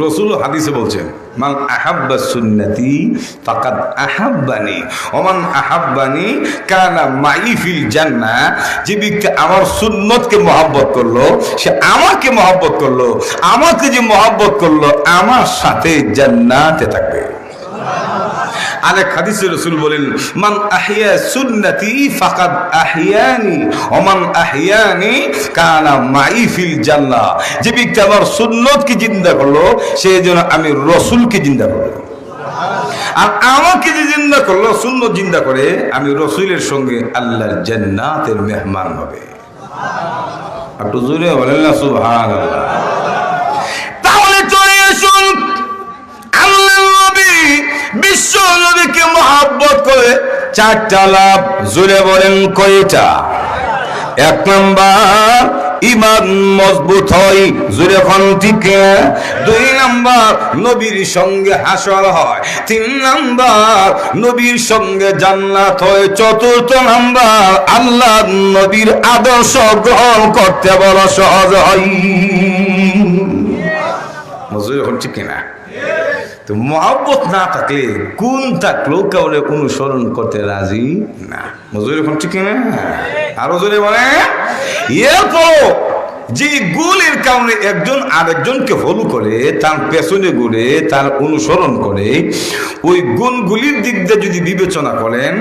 রাসূল হাদিসে বলছেন, মান আহাব্বা সুন্নতি ফাকাদ আহাব্বানি ওয়া মান আহাব্বানি কানা মাই ফিল জান্নাহ, যে ব্যক্তি আমার সুন্নতকে মহব্বত করলো সে আমাকে মহব্বত করলো, আমাকে যে মহব্বত করলো আমার সাথে জান্নাতে থাকবে। আরেক হাদিসে রাসূল বলেন, মান আহইয়া সুন্নতি ফাকাদ আহইয়ানি ওয়া মান আহইয়ানি কানা মাই ফিল জান্নাহ, যে ব্যক্তি আমার সুন্নতকে জিন্দা করলো সে যেন আমি রাসূলকে জিন্দা করলো, আর আমাকে যে জিন্দা করলো, সুন্নত জিন্দা করে, আমি রাসূলের সঙ্গে আল্লাহর জান্নাতের মেহমান হবে। একটু জোরে বলেন না সুবহানাল্লাহ। তাহলে চলে আসুন, আল্লাহর নবী বিশ্ব নবীকে মহব্বত করে 4টা লাভ। জোরে বলেন কয়টা? 1 নাম্বার ইমান মজবুত হয়। জোরে কোন ঠিক না? 2 নাম্বার নবীর সঙ্গে হাসর হয়। 3 নাম্বার নবীর সঙ্গে জান্নাত হয়। 4র্থ নাম্বার আল্লাহ নবীর আদর্শ গ্রহণ করতে বড় সহজ হয়। মজুরি এখন ঠিক কিনা? তো মহব্বত না থাকলে গুণ থাকলেও কাউরে অনুসরণ করতে রাজি না। মজুরি এখন ঠিক কিনা? আরো জোরে বলে। এরপর যে গুণের কারণে একজন আরেকজনকে ফলো করে, তার পেছনে ঘুরে, তার অনুসরণ করে, ওই গুণগুলির দিক দিয়ে যদি বিবেচনা করেন,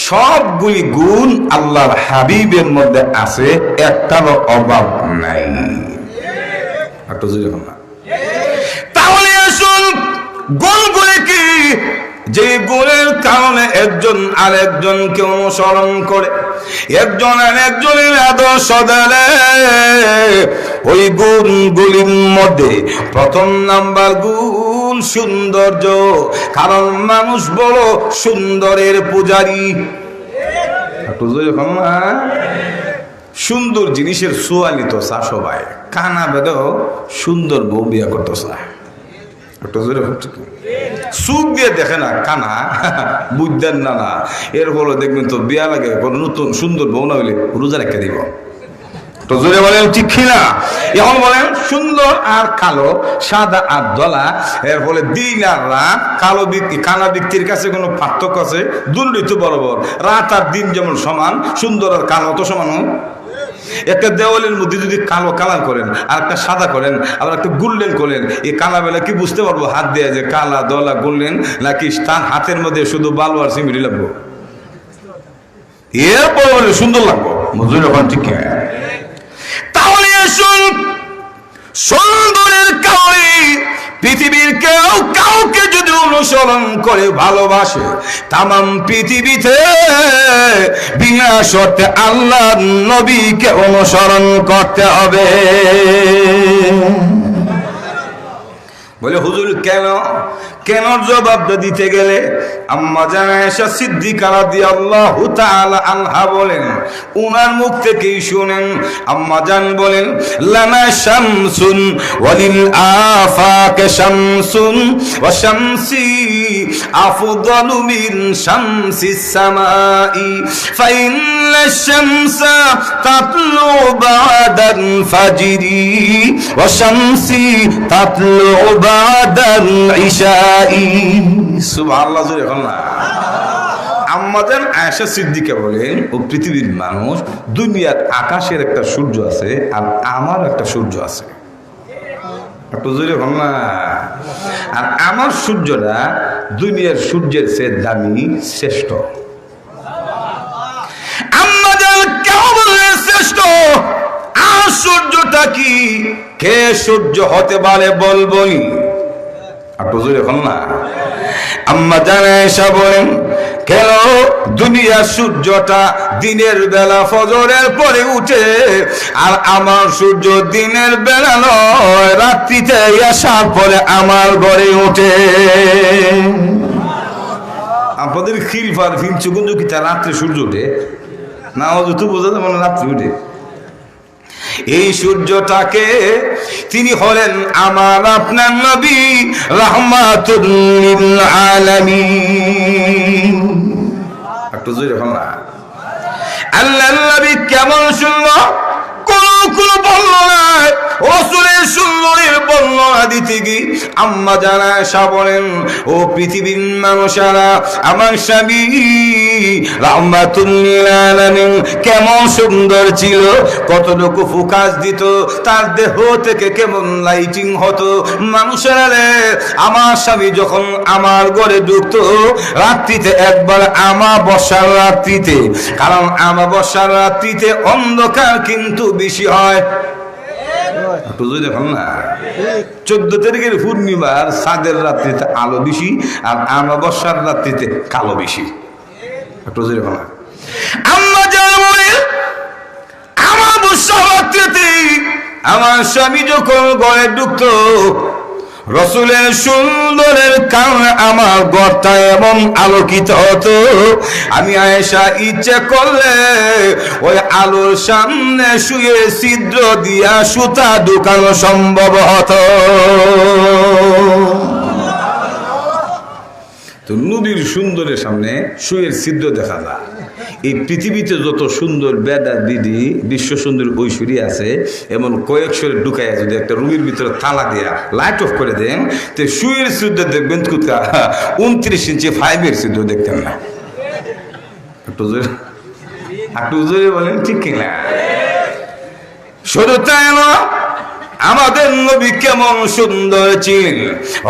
সবগুলি গুণ আল্লাহর হাবিবের মধ্যে আছে, একটারও অভাব নাই। একটু জোরে বলা। তাহলে আসুন গুণগুলি কি? যে গুণের কারণে একজন আরেকজনকে অনুসরণ করে, একজন আরেকজনের আদর্শ দেয়, ওই গুণগুলির মধ্যে প্রথম নাম্বার গুণ সৌন্দর্য। কারণ মানুষ বড় সুন্দরের পূজারী। সুন্দর জিনিসের সোয়ালি তো চা সবাই, কানা বেদেও সুন্দর বউ বিয়া করতো চা। সুখ দিয়ে দেখে না কানা, বুঝতেন না না। এর ফলে দেখবেন তো বিয়া লাগে, নতুন সুন্দর বউ না হইলে রোজা রেখে দিব। তো জোরে বলেন ঠিক কিনা? এখন বলেন সুন্দর আর কালো, সাদা আর ধলা, এর ফলে দিন আর রাত, কালো ব্যক্তি কানা ব্যক্তির কাছে কোনো পার্থক্য আছে? দুটোই তো বরাবর। রাত আর দিন যেমন সমান, সুন্দর আর কালো তো সমান। একটা দেওয়ালের মধ্যে যদি কালো কালার করেন আর একটা সাদা করেন, আবার একটা গোল্ডেন করেন, এই কালা বেলা কি বুঝতে পারবো হাত দিয়ে যে কালা দলা গোল্ডেন, নাকি তার হাতের মধ্যে শুধু বালু আর সিমেন্ট লাগবো? এরপর বলে সুন্দর লাগবো। মজুরি এখন ঠিক। তাহলে সুন্দরের কারণে পৃথিবীর কেউ কাউকে যদি অনুসরণ করে ভালোবাসে, তামাম পৃথিবীতে বিনা শর্তে আল্লাহ নবীকে অনুসরণ করতে হবে। বলে হুজুর কেন? কেন জবাবটা দিতে গেলে আম্মা জান আয়েশা সিদ্দিকা রাদিয়াল্লাহু তাআলা আনহা বলেন, উনার মুখ থেকেই শুনেন। আম্মা জান বলেন, লানা শামসুন ওয়ালিল আফাকে শামসুন ওয়া শামসি আফদালু মিন শামসিস সামাই ফাইন্না শামসা তাতলু বাদাল ফাজরি ওয়া শামসি তাতলু বাদাল ইশা। সুবহানাল্লাহ। আম্মা জান আয়েশা সিদ্দিকা বলেন, ও পৃথিবীর মানুষ, দুনিয়ার আকাশের একটা সূর্য আছে আর আমার একটা সূর্য আছে। আর আমার সূর্যটা দুনিয়ার সূর্যের চেয়ে দামি, শ্রেষ্ঠ। আম্মা জান কেন বললেন শ্রেষ্ঠ? আর সূর্যটা কি? কে সূর্য হতে পারে বলবই? আম্মা জান আয়েশা বলেন, কেন? দুনিয়ার সূর্যটা দিনের বেলা ফজরের পরে উঠে, আর আমার সূর্য দিনের বেলা নয়, রাত্রিতে আসার পরে আমার ঘরে উঠে। আপনাদের খিলফার ফিনচুকুঞ্জ কি তার রাত্রে সূর্য উঠে না? তো বোঝা যাবে না রাত্রি উঠে। এই সূর্যটাকে তিনি হলেন আমার আপনার নবী রাহমাতুল লিল আলামিন। একটু জোরে বলুন। আল্লাহর নবী কেমন সুন্দর, কোন বর্ণনা রাসূলের সুন্দরের বর্ণনা দিতে গিয়ে আম্মা জান আয়েশা বলেন, ও পৃথিবীর মানুষেরা, আমার স্বামী রাহমাতুল লিল আলামিন কেমন সুন্দর ছিল, কতটুকু ফোকাস দিত, তার দেহ থেকে কেমন লাইটিং হতো। মানুষেরা রে, আমার স্বামী যখন আমার ঘরে ঢুকতো রাত্রিতে, একবার আমাবস্যার রাত্রিতে, কারণ আমাবস্যার রাত্রিতে অন্ধকার কিন্তু বেশি হয়। 14 তারিখের পূর্ণিমার চাঁদের রাত্রিতে আলো বেশি, আর আমাবস্যার রাত্রিতে কালো বেশি। আমাবস্যার রাত্রিতে আমার স্বামী যখন ঘরে ঢুকতো, রসুলের সুন্দরের কারণে আমার ঘরটা এমন আলোকিত হতো, আমি আয়েশা ইচ্ছে করলে ওই আলোর সামনে শুয়ে ছিদ্র দিয়া সুতা ঢুকানো সম্ভব হতো। তো নবীর সুন্দরের সামনে শুয়ের ছিদ্র দেখা যায়। এই পৃথিবীতে যত সুন্দর বেদা দিদি বিশ্ব সুন্দর ঐশ্বরী আছে, এমন কয়েকশোরে ঢুকাইয়া যদি একটা রুমের ভিতরে তালা দিয়া লাইট অফ করে দেন, তো শুয়ের ছিদ্র দেখবেন 29 ইঞ্চি 5-এর ছিদ্র দেখতেন না। একটু জোরে বলেন ঠিক কিনা? শুধু তাই না, আমাদের নবী কেমন সুন্দর ছিলেন।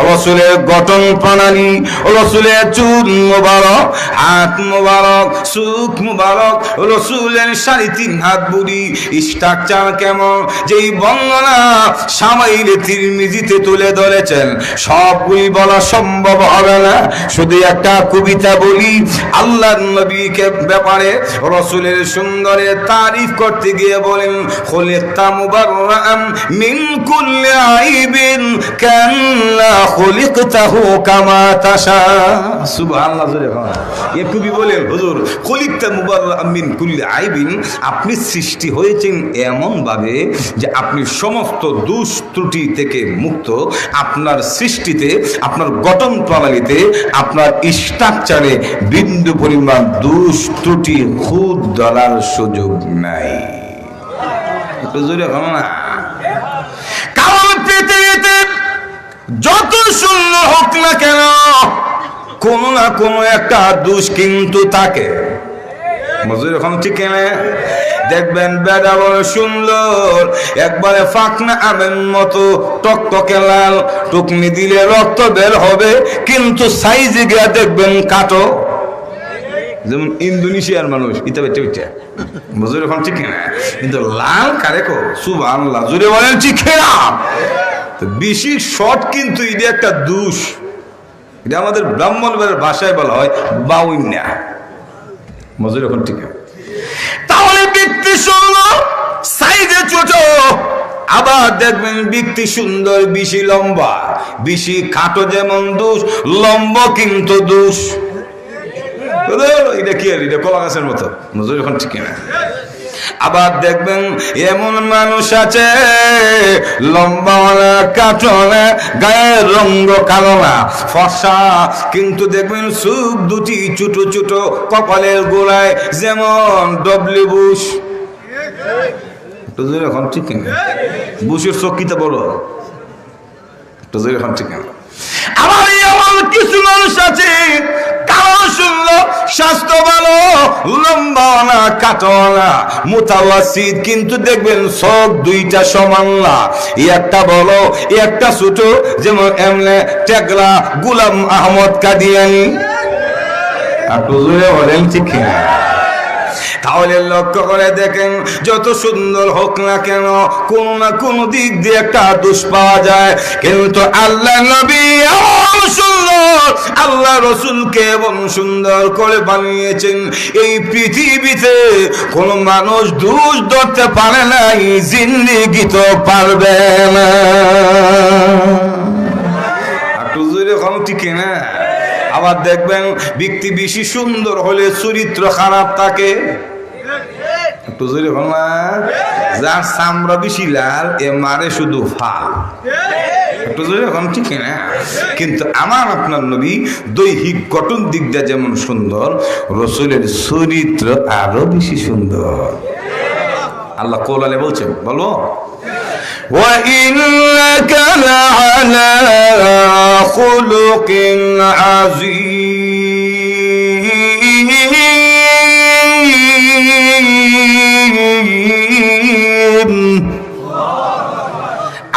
রসুলের গঠন প্রণালী, রসুলের চুল মোবারক, হাত মোবারক, চোখ মোবারক, রসুলের 3.5 হাত বুড়ি, স্ট্রাকচার কেমন, যেই বর্ণনা সামাইলে তিরমিজিতে তুলে ধরেছেন, সবগুলি বলা সম্ভব হবে না। শুধু একটা কবিতা বলি, আল্লাহর নবীকে ব্যাপারে রসুলের সুন্দরের তারিফ করতে গিয়ে বলেন, খুলিকতা মুবাররাআন মিন কুল্লি আইবিন কান্না খুলিকতাহু কামা তাশা। সুবহানাল্লাহ। এ কবি বলেন, হুজুর খুলিকতা মুবাররাআন মিন কুল্লি আইবিন, আপনি সৃষ্টি হয়েছেন এমন ভাবে যে আপনি সমস্ত দোষ ত্রুটি থেকে মুক্ত। আপনার সৃষ্টিতে, আপনার গঠন প্রণালীতে, আপনার স্ট্রাকচারে বিন্দু পরিমাণ দোষ ত্রুটি খুদ ধরার সুযোগ নাই। একটু জোরে বলো না। কারণ পৃথিবীতে যত সুন্দর হোক না কেন, কোনো না কোনো একটা দোষ কিন্তু থাকে। মজুর এখন ঠিক না? দেখবেন বেড়া বড় সুন্দর, একবারে ফাঁকনা আমের মতো টকটকে লাল, টুকনি দিলে রক্ত বের হবে, কিন্তু সাইজে গিয়া দেখবেন কাটো, যেমন ইন্দোনেশিয়ার মানুষ ইটা বেটে বেটে। মজুর এখন ঠিক না? কিন্তু লাল কারেকো। সুবহানাল্লাহ, জুড়ে বলেন ঠিক না? বেশি শর্ট কিন্তু এটা একটা দোষ। এটা আমাদের ব্রাহ্মণবাড়ির ভাষায় বলা হয় বাউন্যা। মজুর এখন ঠিক। তাহলে ব্যক্তি সুন্দর, সাইজে ছোট, আবার দেখবেন ব্যক্তি সুন্দর বেশি লম্বা, বেশি খাটো যেমন দোষ, লম্বা কিন্তু দোষ। এটা কি আর, এটা কলা গাছের মতো। নজর এখন ঠিক না? আবার দেখবেন এমন মানুষ আছে লম্বা না, কাটো না, গায়ের রঙ কালো না, ফর্সা, কিন্তু দেখবেন চোখ দুটি ছোট ছোট, কপালের গোড়ায় যেমন ডব্লিউ বুশ। এখন ঠিক না? বুশের চোখ কিতা বড়। এখন ঠিক না? আবার এমন কিছু মানুষ আছে কালো সুন্দর, স্বাস্থ্য ভালো, লম্বা না, কাটো না, মুতাওয়াসিত, কিন্তু দেখবেন চোখ দুইটা সমান না, একটা বড় একটা ছোট, যেমন এমনে টেগলা গোলাম আহমদ কাদিয়ানি। আপনি বলেন ঠিক না? তাহলে লক্ষ্য করে দেখেন, যত সুন্দর হোক না কেন, কোন না কোন দিক দিয়ে একটা দোষ পাওয়া যায়। কিন্তু আল্লাহ নবী এমন সুন্দর, আল্লাহ রসুলকে এমন সুন্দর করে বানিয়েছেন, এই পৃথিবীতে কোন মানুষ দোষ ধরতে পারে না, জিন্দেগি তো পারবে না। একটু জোরে কোন ঠিক না? আবার দেখবেন ব্যক্তি বেশি সুন্দর হলে চরিত্র খারাপ থাকে। একটু জোরে বল না। যার চামড়া বেশি লাল, এ মারে শুধু ফাল। একটু জোরে এখন ঠিক না? কিন্তু আমার আপনার নবী দৈহিক গঠন দিকটা যেমন সুন্দর, রসুলের চরিত্র আরো বেশি সুন্দর। আল্লাহ কোরআনে বলছেন, বলো وَإِنَّكَ لَعَلَى خُلُقٍ عَظِيمٍ।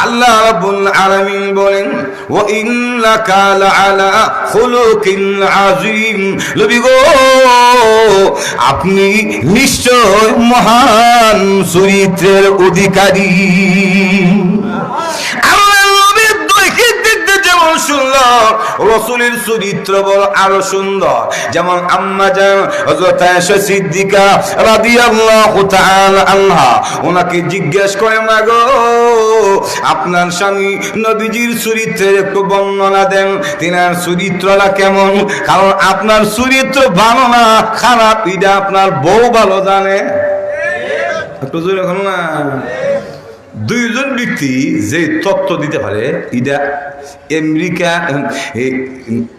আল্লাহ রাব্বুল আলামিন বলেন, وَإِنَّكَ لَعَلَى خُلُقٍ عَظِيمٍ। নবী গো, আপনি নিশ্চয় মহান চরিত্রের অধিকারী। আল্লাহ নবীর দৈহিক দিক দিয়ে যেমন সুন্দর, রাসূলের চরিত্র বড় আরো সুন্দর। যেমন আম্মা জান হযরত আয়েশা সিদ্দিকা রাদিয়াল্লাহু তাআলা আনহা ওনাকে জিজ্ঞেস করে, মা গো আপনার স্বামী নবীজির চরিত্রের একটু বর্ণনা দেন, তিনার চরিত্রটা কেমন? কারণ আপনার চরিত্র ভালো না খারাপ এটা আপনার বউ ভালো জানে। একটু জোরে এখন না, দুইজন ব্যক্তি যে তত্ত্ব দিতে পারে এটা আমেরিকা,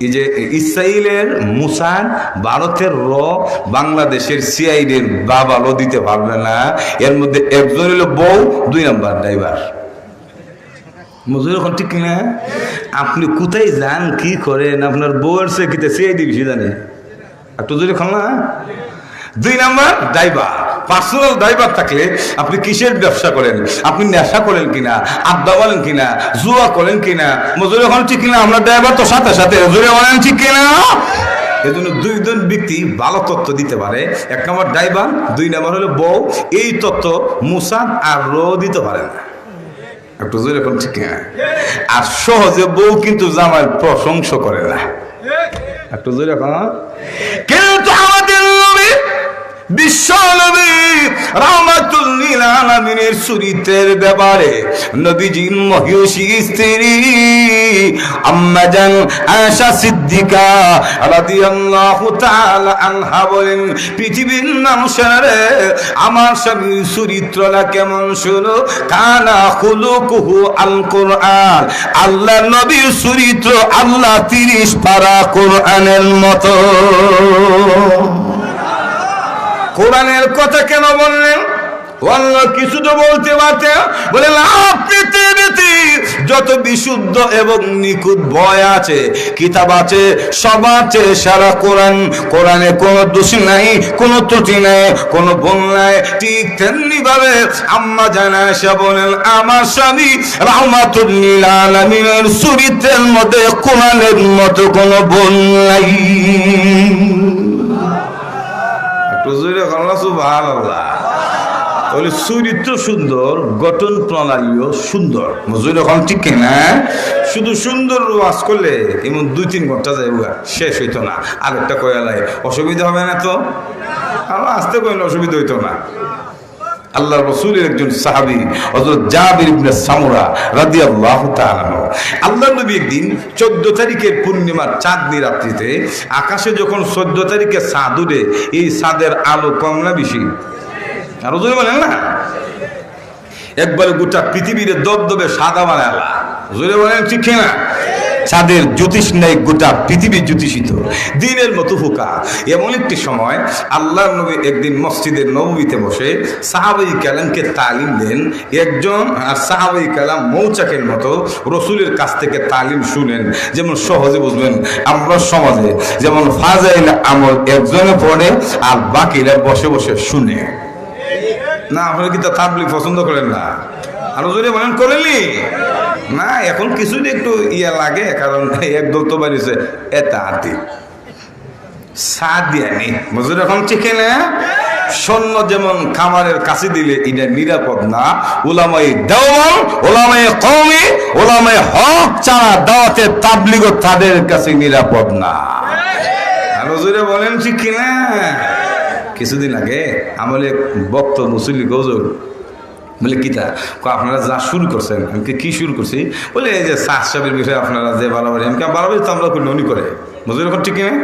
এই যে ইসরায়েলের মুসাদ, ভারতের বাংলাদেশের সিআইডির বাবালও দিতে পারবে না। এর মধ্যে একজন হলো বউ, 2 নাম্বার ড্রাইভার। মজুর এখন ঠিক কিনা? আপনি কোথায় যান, কি করেন, আপনার বউয়ের সে কিতে সিআইডি বেশি জানে। একটু জোরে এখন না, 2 নাম্বার ড্রাইভার। পার্সোনাল ড্রাইভার থাকলে আপনি কিসের ব্যবসা করেন, আপনি নেশা করেন কিনা, আড্ডা বলেন কিনা, জুয়া করেন কিনা, মজুরি এখন ঠিক কিনা, আমরা ড্রাইভার তো সাথে সাথে জুড়ে বলেন ঠিক কিনা। এই জন্য 2জন ব্যক্তি ভালো তথ্য দিতে পারে, 1 নম্বর ড্রাইভার, 2 নম্বর হলো বউ। এই তথ্য মুসাদ আর দিতে পারে না। একটু জোরে এখন ঠিক কিনা। আর সহজে বউ কিন্তু জামাইয়ের প্রশংসা করে না। একটু জোরে এখন। কিন্তু আমাদের নবী বিশ্ব নবী রাহমাতুল লিল আলামিনের চরিত্রের ব্যাপারে নবীজির মহিষী স্ত্রী আম্মা জান আয়েশা সিদ্দিকা রাদিয়াল্লাহু তাআলা আনহা বলেন, পৃথিবীর মানুষেরা আমার স্বামীর চরিত্রটা কেমন শুনো। কানা খুলুকুহু আল কোরআন, আল্লাহর নবীর চরিত্র আল্লাহ 30 পারা কোরআনের মতো। কোরআনের কথা কেন বললেন? অন্য কিছু তো বলতে পারতেন। বলে পৃথিবীতে যত বিশুদ্ধ এবং নিখুঁত বই আছে, কিতাব আছে, সব আছে সারা কোরআন। কোরআনে কোনো দোষ নাই, কোনো ত্রুটি নাই, কোনো ভুল নাই। ঠিক তেমনি ভাবে আম্মা জান আয়েশা বলেন, আমার স্বামী রাহমাতুল লিল আলামিনের চরিত্রের মধ্যে কোরআনের মতো কোনো ভুল নাই। চরিত্র সুন্দর, গঠন প্রণালীও সুন্দর। মজুর এখন ঠিক কিনা? শুধু সুন্দর ওয়াজ করলে এমন 2-3 ঘন্টা যায়, শেষ হইতো না। আরেকটা কয়ালাই অসুবিধা হবে না তো? আমার আসতে কইলে অসুবিধা হইতো না। আল্লাহ রাসূলের একজন সাহাবী হযরত জাবির ইবনে সামুরা রাদিয়াল্লাহু তাআলা, আল্লাহর নবী একদিন 14 তারিখের পূর্ণিমার চাঁদনি রাত্রিতে আকাশে যখন 14 তারিখে চাঁদ উঠে, এই চাঁদের আলো কম না বেশি? আরো জোরে বলেন না। একবারে গোটা পৃথিবীর দবদবে সাদা বানালা। জোরে বলেন ঠিক না? চাঁদের জ্যোতিষ নেই, গোটা পৃথিবী জ্যোতিষিত, দিনের মতো ফুকা। এমন একটি সময় আল্লাহর নবী একদিন মসজিদের নববীতে বসে সাহাবায়ে কেরামকে তালিম দেন। একজন আর সাহাবায়ে কেরাম মৌচাকের মতো রসুলের কাছ থেকে তালিম শুনেন। যেমন সহজে বুঝবেন, আমরা সমাজে যেমন ফাজাইল আমল একজনে পড়ে আর বাকিরা বসে বসে শুনে না। আপনারা কি তা তাবলীগ পছন্দ করেন না? আরো জোরে বলেন, করেননি না? এখন কিছুদিন একটু ইয়া লাগে, কারণ একদল তো বাড়িছে এটা আতি সাদিয়ানি মজুর এখন চিকে না। সৈন্য যেমন খামারের কাছে দিলে এটা নিরাপদ না, উলামায়ে দেওবন্দ, উলামায়ে কওমি, উলামায়ে হক ছাড়া দাওয়াতে তাবলীগ তাদের কাছে নিরাপদ না। আরো জোরে বলেন ঠিক কিনা? কিছুদিন আগে আমলে বক্ত মুসল্লি গজল বলে কিতা আপনারা যা শুরু করছেন। আমি কি শুরু করছি? বলে এই যে সাহেবের বিষয়ে আপনারা যে বাড়াবাড়ি, আমি বাড়াবাড়ি তো আমরা করি, উনি করে। বুঝলেন এখন ঠিক কিনা?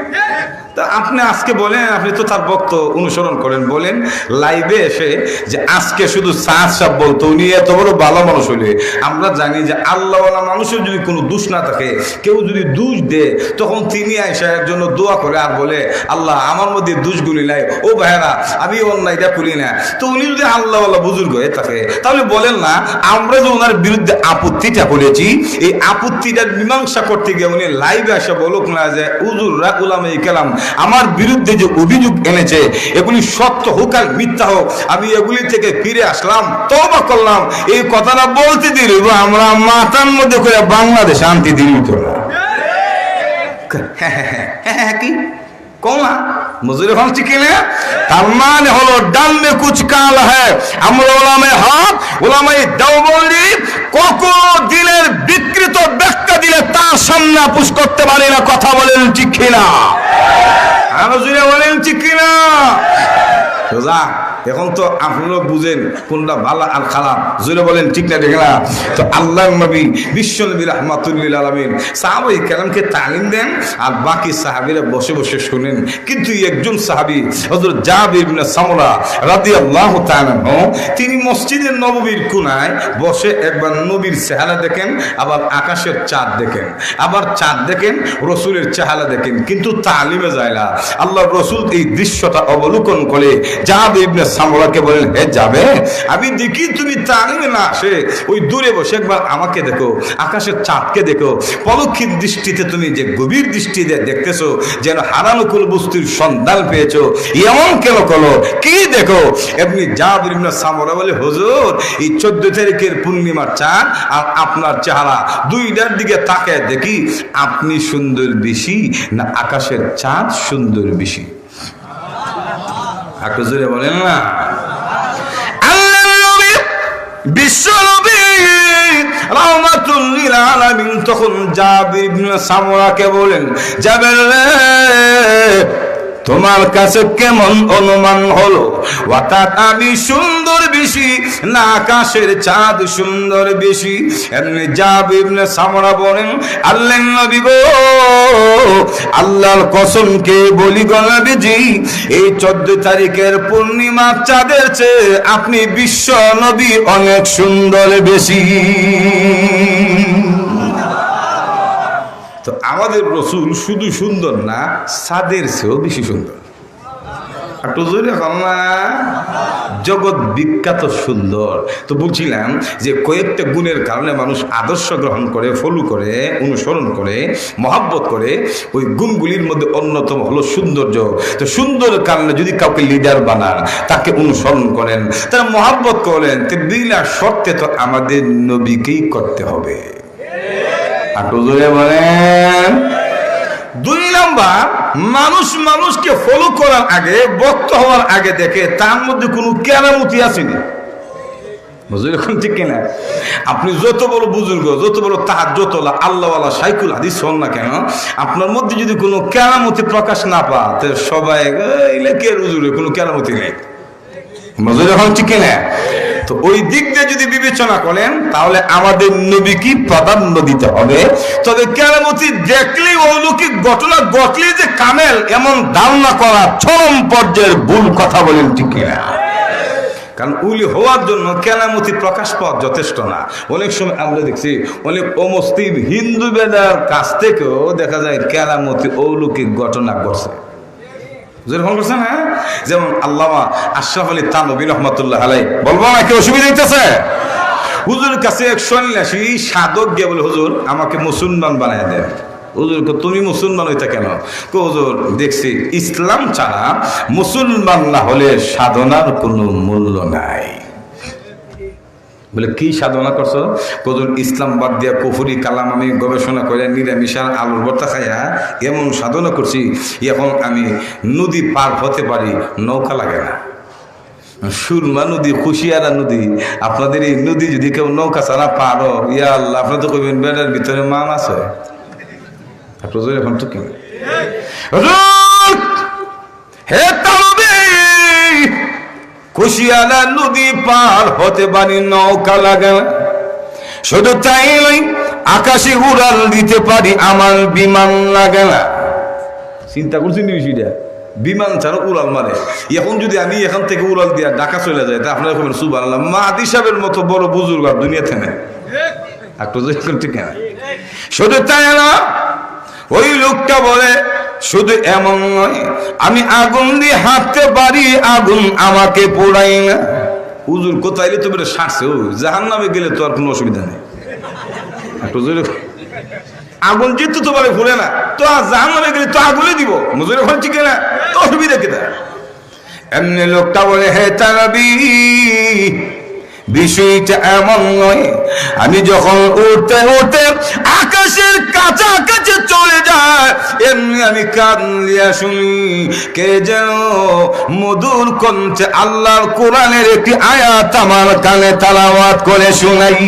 তা আপনি আজকে বলেন, আপনি তো তার বক্ত অনুসরণ করেন, বলেন লাইভে এসে যে আজকে শুধু সাহেব বলতো, উনি এত বড় ভালো মানুষ হলে। আমরা জানি যে আল্লাহওয়ালা মানুষের যদি কোনো দোষ না থাকে, কেউ যদি দোষ দেয়, তখন তিনি আয়েশার জন্য দোয়া করে আর বলে, আল্লাহ আমার মধ্যে দোষগুলি নাই, ও ভাইরা আমি অন্যায়টা করি না। তো উনি যদি আল্লাহওয়ালা বুজুর্গ হয়ে থাকে, তাহলে বলেন না আমরা যে ওনার বিরুদ্ধে আপত্তিটা করেছি, এই আপত্তিটার মীমাংসা করতে গিয়ে উনি লাইভে এসে বলুক না যে হুজুররা উলামায়ে কেরাম আমার বিরুদ্ধে যে অভিযোগ এনেছে, এগুলি সত্য হোক আর মিথ্যা হোক, আমি এগুলি থেকে ফিরে আসলাম, তওবা করলাম। এই কথাটা বলতে দিল আমরা মাথার মধ্যে করে বাংলাদেশ শান্তি দিল তো না। কি কম না মজুরি হল ঠিক না? তার মানে হলো ডাল মে কুছ কাল হ্যায়। আমরা ওলামায়ে হক, ওলামায়ে দেওবন্দি কখনো দিলের বিকৃত ব্যাখ্যা দিলে তার সামনে আপুস করতে পারি না। কথা বলেন ঠিক কিনা? আরো জুড়ে বলেন ঠিক কিনা? এখন তো আপনারা বুঝেন কোনটা ভালো আর খারাপ। জুড়ে বলেন ঠিক না? ঠিক না? তো আল্লাহর নবী বিশ্ব নবী রাহমাতুল লিল আলামিন সাহাবায়ে কেরামকে তালিম দেন আর বাকি সাহাবীরা বসে বসে শুনেন। কিন্তু একজন সাহাবী হযরত জাবির ইবনে সামরা রাদিয়াল্লাহু তাআলা তিনি মসজিদের নববীর কোণায় বসে একবার নবীর চেহারা দেখেন, আবার আকাশের চাঁদ দেখেন, আবার চাঁদ দেখেন, রাসূলের চেহারা দেখেন, কিন্তু তালিমে যায় না। আল্লাহর রাসূল এই দৃশ্যটা অবলোকন করে জাবির ইবনে সামরাকে বলেন, হে যাবে, আমি দেখি তুমি তালিমে না আসে ওই দূরে বসে একবার আমাকে দেখো, আকাশের চাঁদকে দেখো, পলক্ষিত দৃষ্টিতে তুমি যে গভীর দৃষ্টিতে দেখতেছো যেন হারানো কোন বস্তুর সন্ধান পেয়েছো, এমন কেন করো, কি দেখো? এমনি জাবির ইবনে সামরা বলে, হুজুর এই 14 তারিখের পূর্ণিমার চাঁদ আর আপনার চেহারা দুইটার দিকে তাকায় দেখি আপনি সুন্দর বেশি না আকাশের চাঁদ সুন্দর বেশি? একটু জোরে বলেন না। আল্লাহর নবী বিশ্ব নবী রাহমাতুল লিল আলামিন তখন জাবির ইবনে সামরাকে বলেন, জাবির রে, তোমার কাছে কেমন অনুমান হলো অর্থাৎ আমি সুন্দর বেশি না আকাশের চাঁদ সুন্দর বেশি? এমনি জাবির ইবনে সামরা বলেন, আল্লাহর নবী গো, আল্লাহর কসমকে বলি গো নবীজি, এই 14 তারিখের পূর্ণিমা চাঁদের চেয়ে আপনি বিশ্ব নবী অনেক সুন্দর বেশি। তো আমাদের রাসূল শুধু সুন্দর না, চাঁদের চেয়েও বেশি সুন্দর। একটু জোরে কম না? জগৎ বিখ্যাত সুন্দর। তো বলছিলাম যে কয়েকটা গুণের কারণে মানুষ আদর্শ গ্রহণ করে, ফলো করে, অনুসরণ করে, মহব্বত করে। ওই গুণগুলির মধ্যে অন্যতম হলো সৌন্দর্য। তো সুন্দর কারণে যদি কাউকে লিডার বানান, তাকে অনুসরণ করেন, তারা মহব্বত করেন, তো বিনা শর্তে তো আমাদের নবীকেই করতে হবে। একটু জোরে বলেন। 2 নাম্বার, মানুষ মানুষকে ফলো করার আগে, বক্ত হওয়ার আগে দেখে তার মধ্যে কোনো কেরামতি আসেনি। বুঝলেন এখন ঠিক কিনা? আপনি যত বড় বুজুর্গ, যত বড় তাহাজ্জুদওয়ালা আল্লাহওয়ালা শাইখুল হাদিস হন না কেন, আপনার মধ্যে যদি কোনো কেরামতি প্রকাশ না পায়, তো সবাই এলে কে হুজুরে, কোনো কেরামতি নেই। বুঝলেন এখন ঠিক কিনা? তো ওই দিক দিয়ে যদি বিবেচনা করেন তাহলে আমাদের নবীকে প্রাধান্য দিতে হবে। তবে কেরামতি দেখলেই অলৌকিক ঘটনা ঘটলেই যে কামেল, এমন ধারণা করা চরম পর্যায়ের ভুল কথা। বলেন ঠিক কিনা? কারণ উলি হওয়ার জন্য কেরামতি প্রকাশ পাওয়া যথেষ্ট না। অনেক সময় আমরা দেখছি অনেক অমুসলিম হিন্দু বেদার কাছ থেকেও দেখা যায় কেরামতি অলৌকিক ঘটনা ঘটছে। যেরকম করছে না, যেমন আল্লামা আশরাফ আলী থানভী রহমাতুল্লাহ আলাইহি, বলবো না কি অসুবিধা হইতেছে? হুজুরের কাছে এক সন্ন্যাসী সাধক গিয়ে বলে, হুজুর আমাকে মুসলমান বানায় দেন। হুজুর তুমি মুসলমান হইতা কেন? হুজুর দেখছি ইসলাম ছাড়া মুসলমান না হলে সাধনার কোনো মূল্য নাই। বলে কি সাধনা করছো? হুজুর ইসলাম বাদ দিয়া কুফরি কালাম আমি গবেষণা করে নিরামিষার আলুর ভর্তা খাইয়া এমন সাধনা করছি, এখন আমি নদী পার হতে পারি, নৌকা লাগে না। সুরমা নদী, খুশিয়ারা নদী, আপনাদের এই নদী যদি কেউ নৌকা ছাড়া পারো, ইয়া আল্লাহ, আপনার তো কইবেন বেড়ার ভিতরে মান আছে। আপনার এখন তো কি হে তানবী, খুশিয়ারা নদী পার হতে পারি, নৌকা লাগে না। শুধু তাই নয়, আকাশে উড়াল দিতে পারি, আমার বিমান লাগে না। চিন্তা করছেন বিষয়টা? বিমান ছাড়া উড়াল মানে এখন যদি আমি এখান থেকে উড়াল দিয়া ঢাকা চলে যায়, তা আপনারা কবেন সুবহানাল্লাহ, মাহাদি সাহেবের মতো বড় বুজুর্গ আর দুনিয়াতে নেই। একটু ঠিক না? শুধু তাই না, ওই লোকটা বলে শুধু এমন নয়, আমি আগুন দিয়ে হাঁটতে পারি, আগুন আমাকে পোড়াই না। হুজুর কোথায় তো বেটা সারছে, ও জাহান্নামে গেলে তো আর কোনো অসুবিধা নেই। আগুন যেহেতু তোমার ভুলে না, তো জাহান্নামে গেলে তো আগুনে দিব, মজুর এখন ঠিক না, তো অসুবিধা কেটা? এমনি লোকটা বলে, হে তানবী, বিষয়টা এমন নয়, আমি যখন উঠতে উঠতে আকাশের কাছাকাছি চলে যায়, তেমনি আমি কান দিয়া শুনি কে যেন মধুর কণ্ঠে আল্লাহর কোরআনের একটি আয়াত আমার কানে তেলাওয়াত করে শোনাই।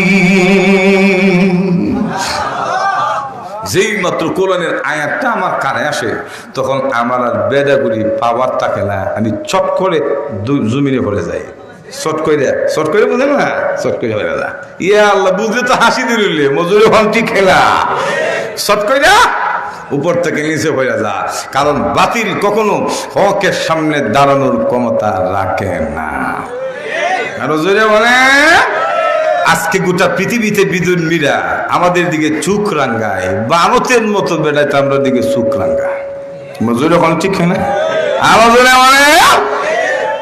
যেই মাত্র কোরআনের আয়াতটা আমার কানে আসে তখন আমার আর বেদাগুড়ি পাওয়ার থাকে না, আমি চট করে জমিনে পড়ে যাই। চট করে বুঝেন না, চট করে হয়ে যা ইয়া আল্লাহ, বুঝলে তো হাসি দিলে মজুরি ঘন্টি খেলা। চট করে উপর থেকে নিচে হয়ে যা, কারণ বাতিল কখনো হকের সামনে দাঁড়ানোর ক্ষমতা রাখে না। আরো জোরে বলে, আজকে গোটা পৃথিবীতে বিদুর্মীরা আমাদের দিকে চোখ রাঙ্গায়, ভারতের মতো বেড়াইতে আমরা দিকে চোখ রাঙ্গায়। মজুরি এখন ঠিক না? আরো জোরে বলে,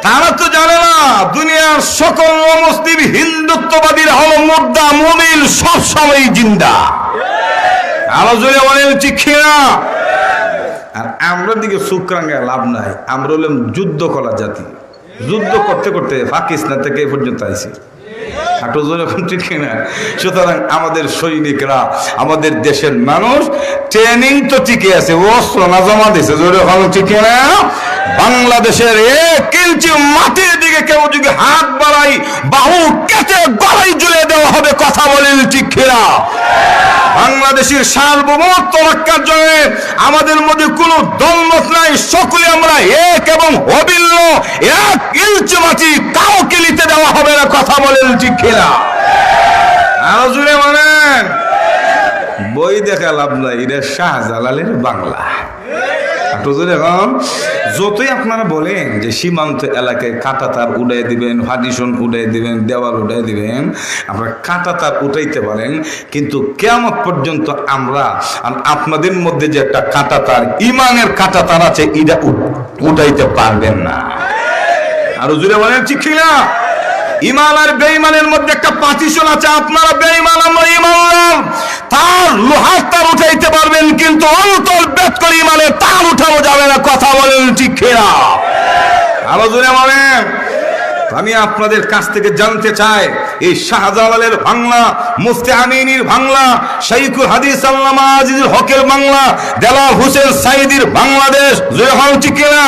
তারা তো জানে না দুনিয়ার সকল মুসলিম হিন্দুত্ববাদীর হলো মুর্দা, মুমিন সবসময় জিন্দা। আরো জোরে বলেন ঠিক না? আর আমরা দিকে চোখ রাঙ্গায় লাভ নাই, আমরা হলাম যুদ্ধ করা জাতি। যুদ্ধ করতে করতে পাকিস্তান থেকে এ পর্যন্ত আইছি। সুতরাং আমাদের সৈনিকরা, আমাদের দেশের মানুষ ট্রেনিং তো টিকে আছে, অস্ত্র না জমা দিয়েছে। ঠিক না? বাংলাদেশের 1 ইঞ্চি মাটির দিকে কেউ যদি হাত বাড়াই, বাহু কেটে গলায় ঝুলে দেওয়া হবে। কথা বলেন ঠিক না? বাংলাদেশের সার্বভৌমত্ব রক্ষার জন্য আমাদের মধ্যে কোনো দ্বন্দ্ব নাই, সকলে আমরা এক এবং অভিন্ন। 1 ইঞ্চি মাটি কাউকে নিতে দেওয়া হবে না। কথা বলেন ঠিক না? আরো জুড়ে বলেন, বই দেখা লাভ নাই, এটা শাহজালালের বাংলা। যতই আপনারা বলেন যে সীমান্ত এলাকায় কাঁটাতার উড়াই দিবেন, ফাউন্ডেশন উড়াই দিবেন, দেওয়াল উড়াই দিবেন, আপনারা কাঁটাতার উঠাইতে পারেন, কিন্তু কিয়ামত পর্যন্ত আমরা আপনাদের মধ্যে যে একটা কাঁটাতার, ইমানের কাঁটাতার আছে, এটা উঠাইতে পারবেন না। আরো জুড়ে বলেন ঠিক না? ইমান আর বেঈমানের মধ্যে একটা পার্টিশন আছে। আপনারা বেঈমান, আমরা ইমানদার। তার লোহার তার উঠাইতে পারবেন, কিন্তু অন্তর বেদ করে ইমানের তার উঠানো যাবে না। কথা বলেন ঠিক না? আরো জোরে বলেন। আমি আপনাদের কাছ থেকে জানতে চাই, এই শাহজালালের বাংলা, মুফতি আমিনীর বাংলা, শাইখুল হাদিস আল্লামা আজিজুল হকের বাংলা, দেলাওয়ার হোসেন সাইদির বাংলাদেশ, জোরে বলেন ঠিক না?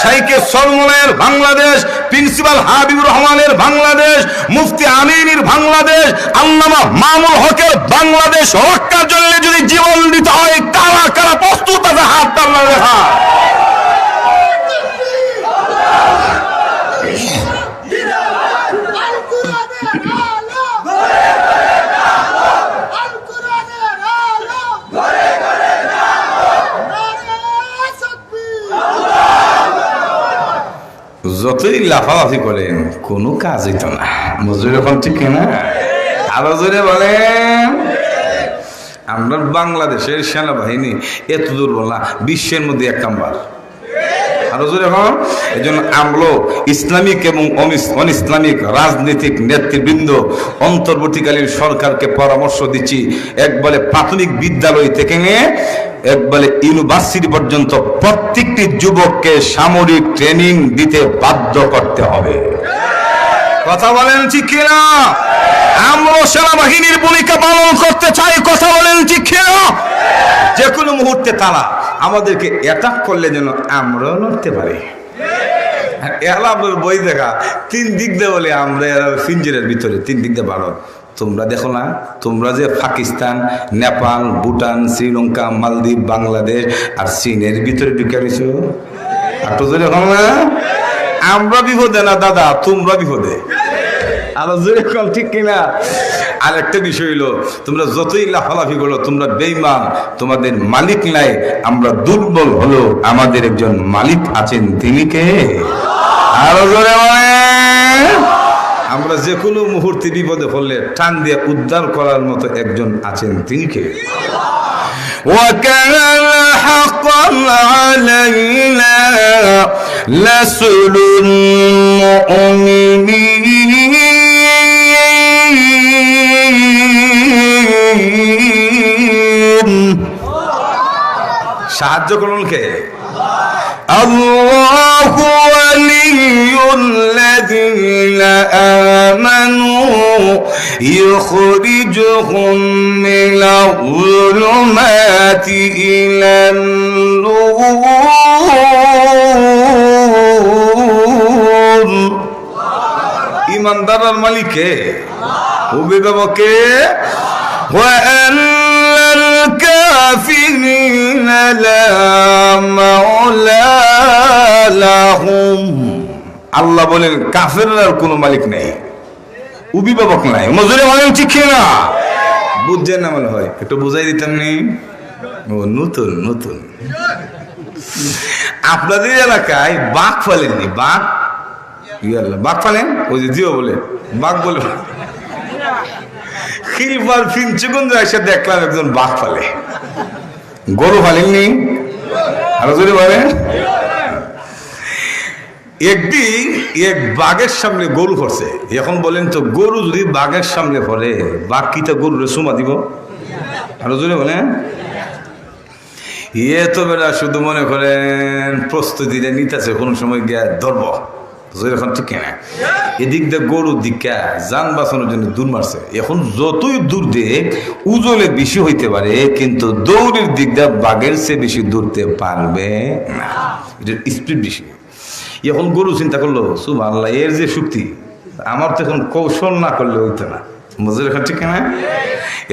শাইখে সরমনের বাংলাদেশ, প্রিন্সিপাল হাবিবুর রহমানের বাংলাদেশ, মুফতি আমিনীর বাংলাদেশ, আল্লামা মামুল হকের বাংলাদেশ রক্ষার জন্য যদি জীবন দিতে হয়, কারা কারা প্রস্তুত আছে? হাত টানা রেখা। যতই লাফালাফি করেন কোনো কাজ হইত না। মজুরি এখন ঠিক না? আরো জোরে বলেন। আমরা বাংলাদেশের সেনাবাহিনী এত দুর্বল না, বিশ্বের মধ্যে 1 নাম্বার। আরো জোরে এখন। এই জন্য আমরা ইসলামিক এবং অন ইসলামিক রাজনৈতিক নেতৃবৃন্দ অন্তর্বর্তীকালীন সরকারকে পরামর্শ দিচ্ছি, একবারে প্রাথমিক বিদ্যালয় থেকে নিয়ে একবারে ইউনিভার্সিটি পর্যন্ত প্রত্যেকটি যুবককে সামরিক ট্রেনিং দিতে বাধ্য করতে হবে। কথা বলেন ঠিক না? আমরা সেনাবাহিনীর ভূমিকা পালন করতে চাই। কথা বলেন ঠিক না? যে কোনো মুহূর্তে তারা আমাদেরকে অ্যাটাক করলে যেন আমরা লড়তে পারি। বই দেখা 3 দিক দিয়ে বলে আমরা পিঞ্জরের ভিতরে 3 দিক দিয়ে ভারত। তোমরা দেখো না, তোমরা যে পাকিস্তান, নেপাল, ভুটান, শ্রীলঙ্কা, মালদ্বীপ, বাংলাদেশ আর চীনের ভিতরে ঢুকে গেছো। আমরা বিপদে না দাদা, তোমরা বিপদে। ঠিক কিনা? আর একটা বিষয় হইলো, তোমরা যতই লাফালাফি করো, তোমরা বেঈমান, তোমাদের মালিক নাই। আমরা দুর্বল হলো, আমাদের একজন মালিক আছেন, তিনি কে? আরো জোরে বলেন। আমরা যে কোনো মুহূর্তে বিপদে পড়লে টান দিয়ে উদ্ধার করার মতো একজন আছেন, তিনি কে? وَكَانَ حَقًّا عَلَيْنَا نَصْرُ الْمُؤْمِنِينَ। সাহায্য করুন কে? আল্লাহু ওয়ালিয়ুল্লাযীনা আমানু ইখরিজুহুম মিনাল-যুলুমাতি ইলান-নূর। ইমানদারের মালিক কে? অভিভাবকে। কাফিরিনা লা মাওলা লাহুম। আল্লাহ বলেন কাফেরদের কোনো মালিক নেই, অভিভাবক নাই। মজুরি বলেন ঠিক না? বুঝছেন না মনে হয়, একটু বুঝাই দিতাম নি। ও নতুন নতুন আপনাদের এলাকায় বাঘ ফেলেননি? বাঘ বাঘ ফেলেন? ওই যে জিও বলে বাঘ বলে খিলবার ফিনচুকুন্দ এসে দেখলাম একজন বাঘ ফেলে। গরু ফেলেননি? আরো যদি বলেন। একদিন এক বাঘের সামনে গরু পড়ছে। এখন বলেন তো গরু যদি বাঘের সামনে পড়ে, বাঘ কি তা গরুরে চুমা দিব? আরো যদি বলেন। ইয়ে তো বেটা শুধু মনে করেন প্রস্তুতিটা নিতেছে, কোন সময় গিয়া ধরব। এখন ঠিক না, এদিক দিয়ে গরুর দিকা যান বাঁচানোর জন্য দূর মারছে। এখন যতই দূর দেখ উজলে বেশি হইতে পারে, কিন্তু দৌড়ের দিক দিয়ে বাঘের চেয়ে বেশি দৌড়তে পারবে না, এটার স্পিড বেশি। এখন গরু চিন্তা করলো সুবহানাল্লাহ, এর যে শক্তি, আমার তো এখন কৌশল না করলে হইতো না। বুঝলে এখন ঠিক না?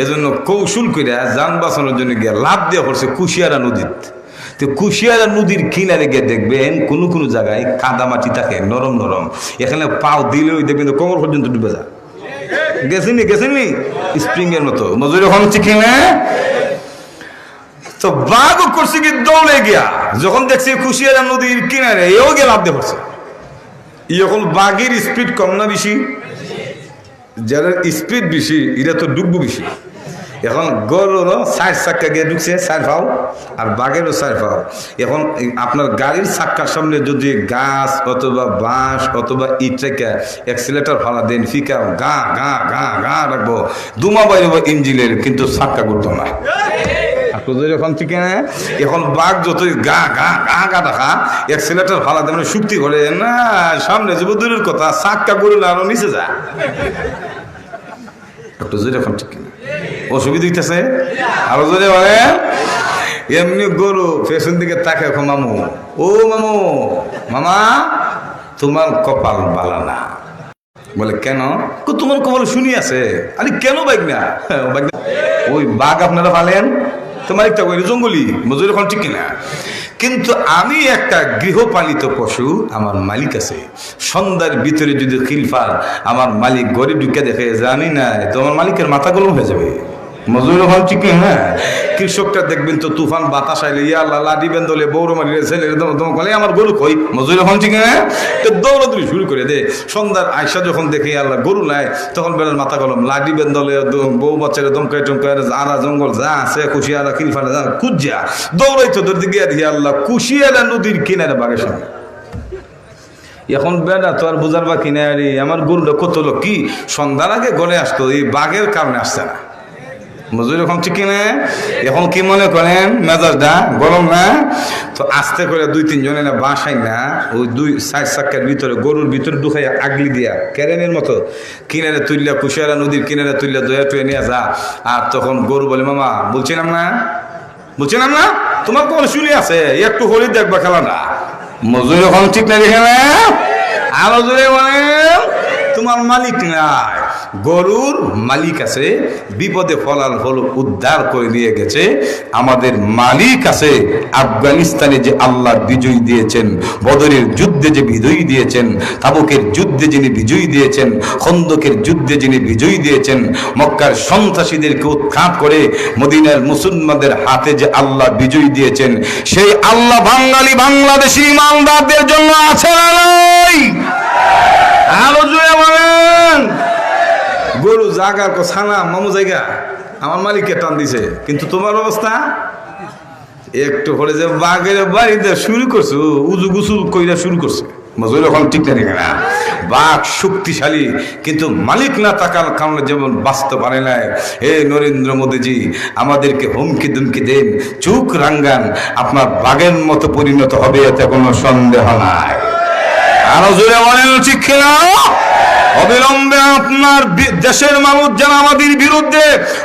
এজন্য কৌশল করে যান বাঁচানোর জন্য গিয়ে লাভ দেওয়া পড়ছে কুশিয়ারা নদীর। তো কুশিয়ারা নদীর কিনারে গিয়ে দেখবেন কোনো কোনো জায়গায় কাদা মাটি থাকে নরম নরম, এখানে পাও দিলেও দেখবেন কোমর পর্যন্ত ডুবে যায়। গেছেনি স্প্রিং এর মতো। মজুরি এখন ঠিক না? তো বাঘও করছে কি দৌড়ে গিয়া, যখন দেখছে কুশিয়ারা নদীর কিনারে, এও গিয়ে লাভ দিয়ে পড়ছে। এখন বাঘের স্পিড কম না বেশি? যারা স্পিড বেশি এরা তো ডুববো বেশি। এখন গরুরও 4 চাক্কা গিয়ে ঢুকছে, 4 পাও, আর বাঘেরও 4 পাও। এখন আপনার গাড়ির চাক্কার সামনে যদি গাছ অথবা বাঁশ অথবা ইট রেখে অ্যাক্সিলেটার ফালা দেন, ফিকাও গা গা গা গা রাখবো, দুমা বাইরব ইঞ্জিনের, কিন্তু চাক্কা করতো না। এখন ঠিক না? এখন বাঘ যতই গা গা গা গা দেখা অ্যাক্সিলেটার ফালা দেন শক্তি করে না, সামনে যাব দূরের কথা, চাক্কা করলে আরো নিচে যা। একটু জোরে এখন ঠিক না? অসুবিধা হইতেছে? আরো জোরে বলে। এমনি গরু পেছন দিকে তাকে, মামু ও মামু, মামা তোমার কপাল বালা না। বলে কেন? তোমার কপাল শুনি আছে। আরে কেন বাইক না? ওই বাঘ আপনারা পালেন, তোমার একটা জঙ্গলি। মজুর এখন ঠিক কিনা? কিন্তু আমি একটা গৃহপালিত পশু, আমার মালিক আছে। সন্ধ্যার ভিতরে যদি খিলফার আমার মালিক ঘরে ঢুকে দেখে জানি না, তো আমার মালিকের মাথা গরম হয়ে যাবে। মজুর এখন ঠিক না? কৃষকটা দেখবেন তো তুফান বাতাস আইলে ইয়া আল্লাহ লাডি বেন্দলে বৌর মারি ছেলে বলে আমার গরু কই। মজুর এখন ঠিক না? তো দৌড়াদৌড়ি শুরু করে দে। সন্ধ্যার আয়সা যখন দেখে আল্লাহ গরু নাই, তখন বেড়ার মাথা গরম, লাডি বেন্দলে বউ বাচ্চারা দমকায় টমকায় আরা জঙ্গল যা আছে কুশিয়ারা খিলফারা যা কুজিয়া দৌড়াইতো তোর দিকে আল্লাহ কুশিয়ারা নদীর কিনারে বাঘের সামনে। এখন বেড়া তো আর বোঝার বাকি নাই, আমার গরুটা কত লোক কি সন্ধ্যার আগে গলে আসতো, এই বাঘের কারণে আসছে না। মজুর এখন ঠিক না? এখন কি মনে করেন মেজাজটা গরম না? তো আস্তে করে 2-3 জনে না বাসাই না, ওই 2-4 চাক্কার ভিতরে গরুর ভিতরে ঢুকাইয়া আগলি দিয়া ক্যারেনের মতো কিনারে তুললা, কুশিয়ারা নদীর কিনারে তুললা দয়া টুয়ে নিয়ে যা। আর তখন গরু বলে মামা বলছিলাম না তোমার কোন শুনি আছে, একটু হলি দেখবা খেলা না। মজুর এখন ঠিক না? দেখে না? আরো জোরে মানে তোমার মালিক নাই, গরুর মালিক আছে, বিপদে ফলাল হল উদ্ধার করে নিয়ে গেছে। আমাদের মালিক আছে। আফগানিস্তানে যে আল্লাহ বিজয় দিয়েছেন, বদরের যুদ্ধে যে বিজয়ী দিয়েছেন, তাবুকের যুদ্ধে যিনি বিজয়ী দিয়েছেন, খন্দকের যুদ্ধে যিনি বিজয়ী দিয়েছেন, মক্কার সন্ত্রাসীদেরকে উৎখাত করে মদিনার মুসলমানদের হাতে যে আল্লাহ বিজয়ী দিয়েছেন, সেই আল্লাহ বাঙালি বাংলাদেশি ইমানদারদের জন্য আছে না নাই? আরো জোরে বলেন। গরু জাগার ছানা মামু জায়গা আমার মালিককে টান দিছে, কিন্তু তোমার অবস্থা একটু পরে যে বাঘের বাড়িতে শুরু করছো, উজু গুসুল কইরা শুরু করছে। মজুর এখন ঠিক না, বাঘ শক্তিশালী কিন্তু মালিক না থাকার কারণে যেমন বাঁচতে পারে না। হে নরেন্দ্র মোদীজি, আমাদেরকে হুমকি দুমকি দেন, চোখ রাঙ্গান, আপনার বাঘের মতো পরিণত হবে, এতে কোনো সন্দেহ নাই। আরো জোরে বলেন ঠিক না? অবিলম্বে আপনার দেশের মানুষ যারা আমাদের বিরুদ্ধে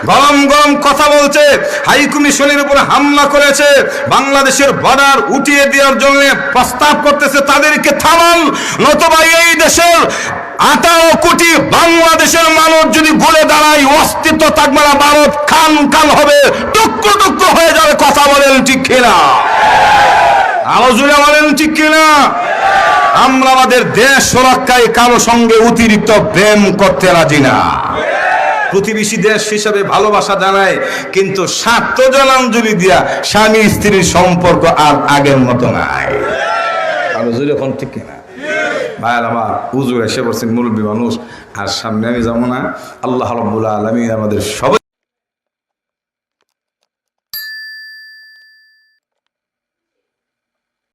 গরম গরম কথা বলছে, হাই কমিশনের উপর হামলা করেছে, বাংলাদেশের বর্ডার উঠিয়ে দেওয়ার জন্য প্রস্তাব করতেছে, তাদেরকে থামান, নতুবা এই দেশের 18 কোটি বাংলাদেশের মানুষ যদি ঘুরে দাঁড়ায়, অস্তিত্ব থাকবে না, ভারত খান খান হবে, টুকরো টুকরো হয়ে যাবে। কথা বলেন ঠিক কিনা? আরো জোরে বলেন ঠিক কিনা? আমরা আমাদের দেশ সুরক্ষায় কারো সঙ্গে অতিরিক্ত প্রেম করতে রাজি না। প্রতিবেশী দেশ হিসাবে ভালোবাসা জানায়, কিন্তু স্বার্থ জলাঞ্জলি দিয়া স্বামী স্ত্রীর সম্পর্ক আর আগের মতো নাই। আরো জোরে এখন ঠিক কিনা? ভাইয়ার আমার, হুজুর এসে বলছেন মুরব্বী মানুষ, আর সামনে আমি যাবো না। আল্লাহ রাব্বুল আলামিন আমাদের সবাই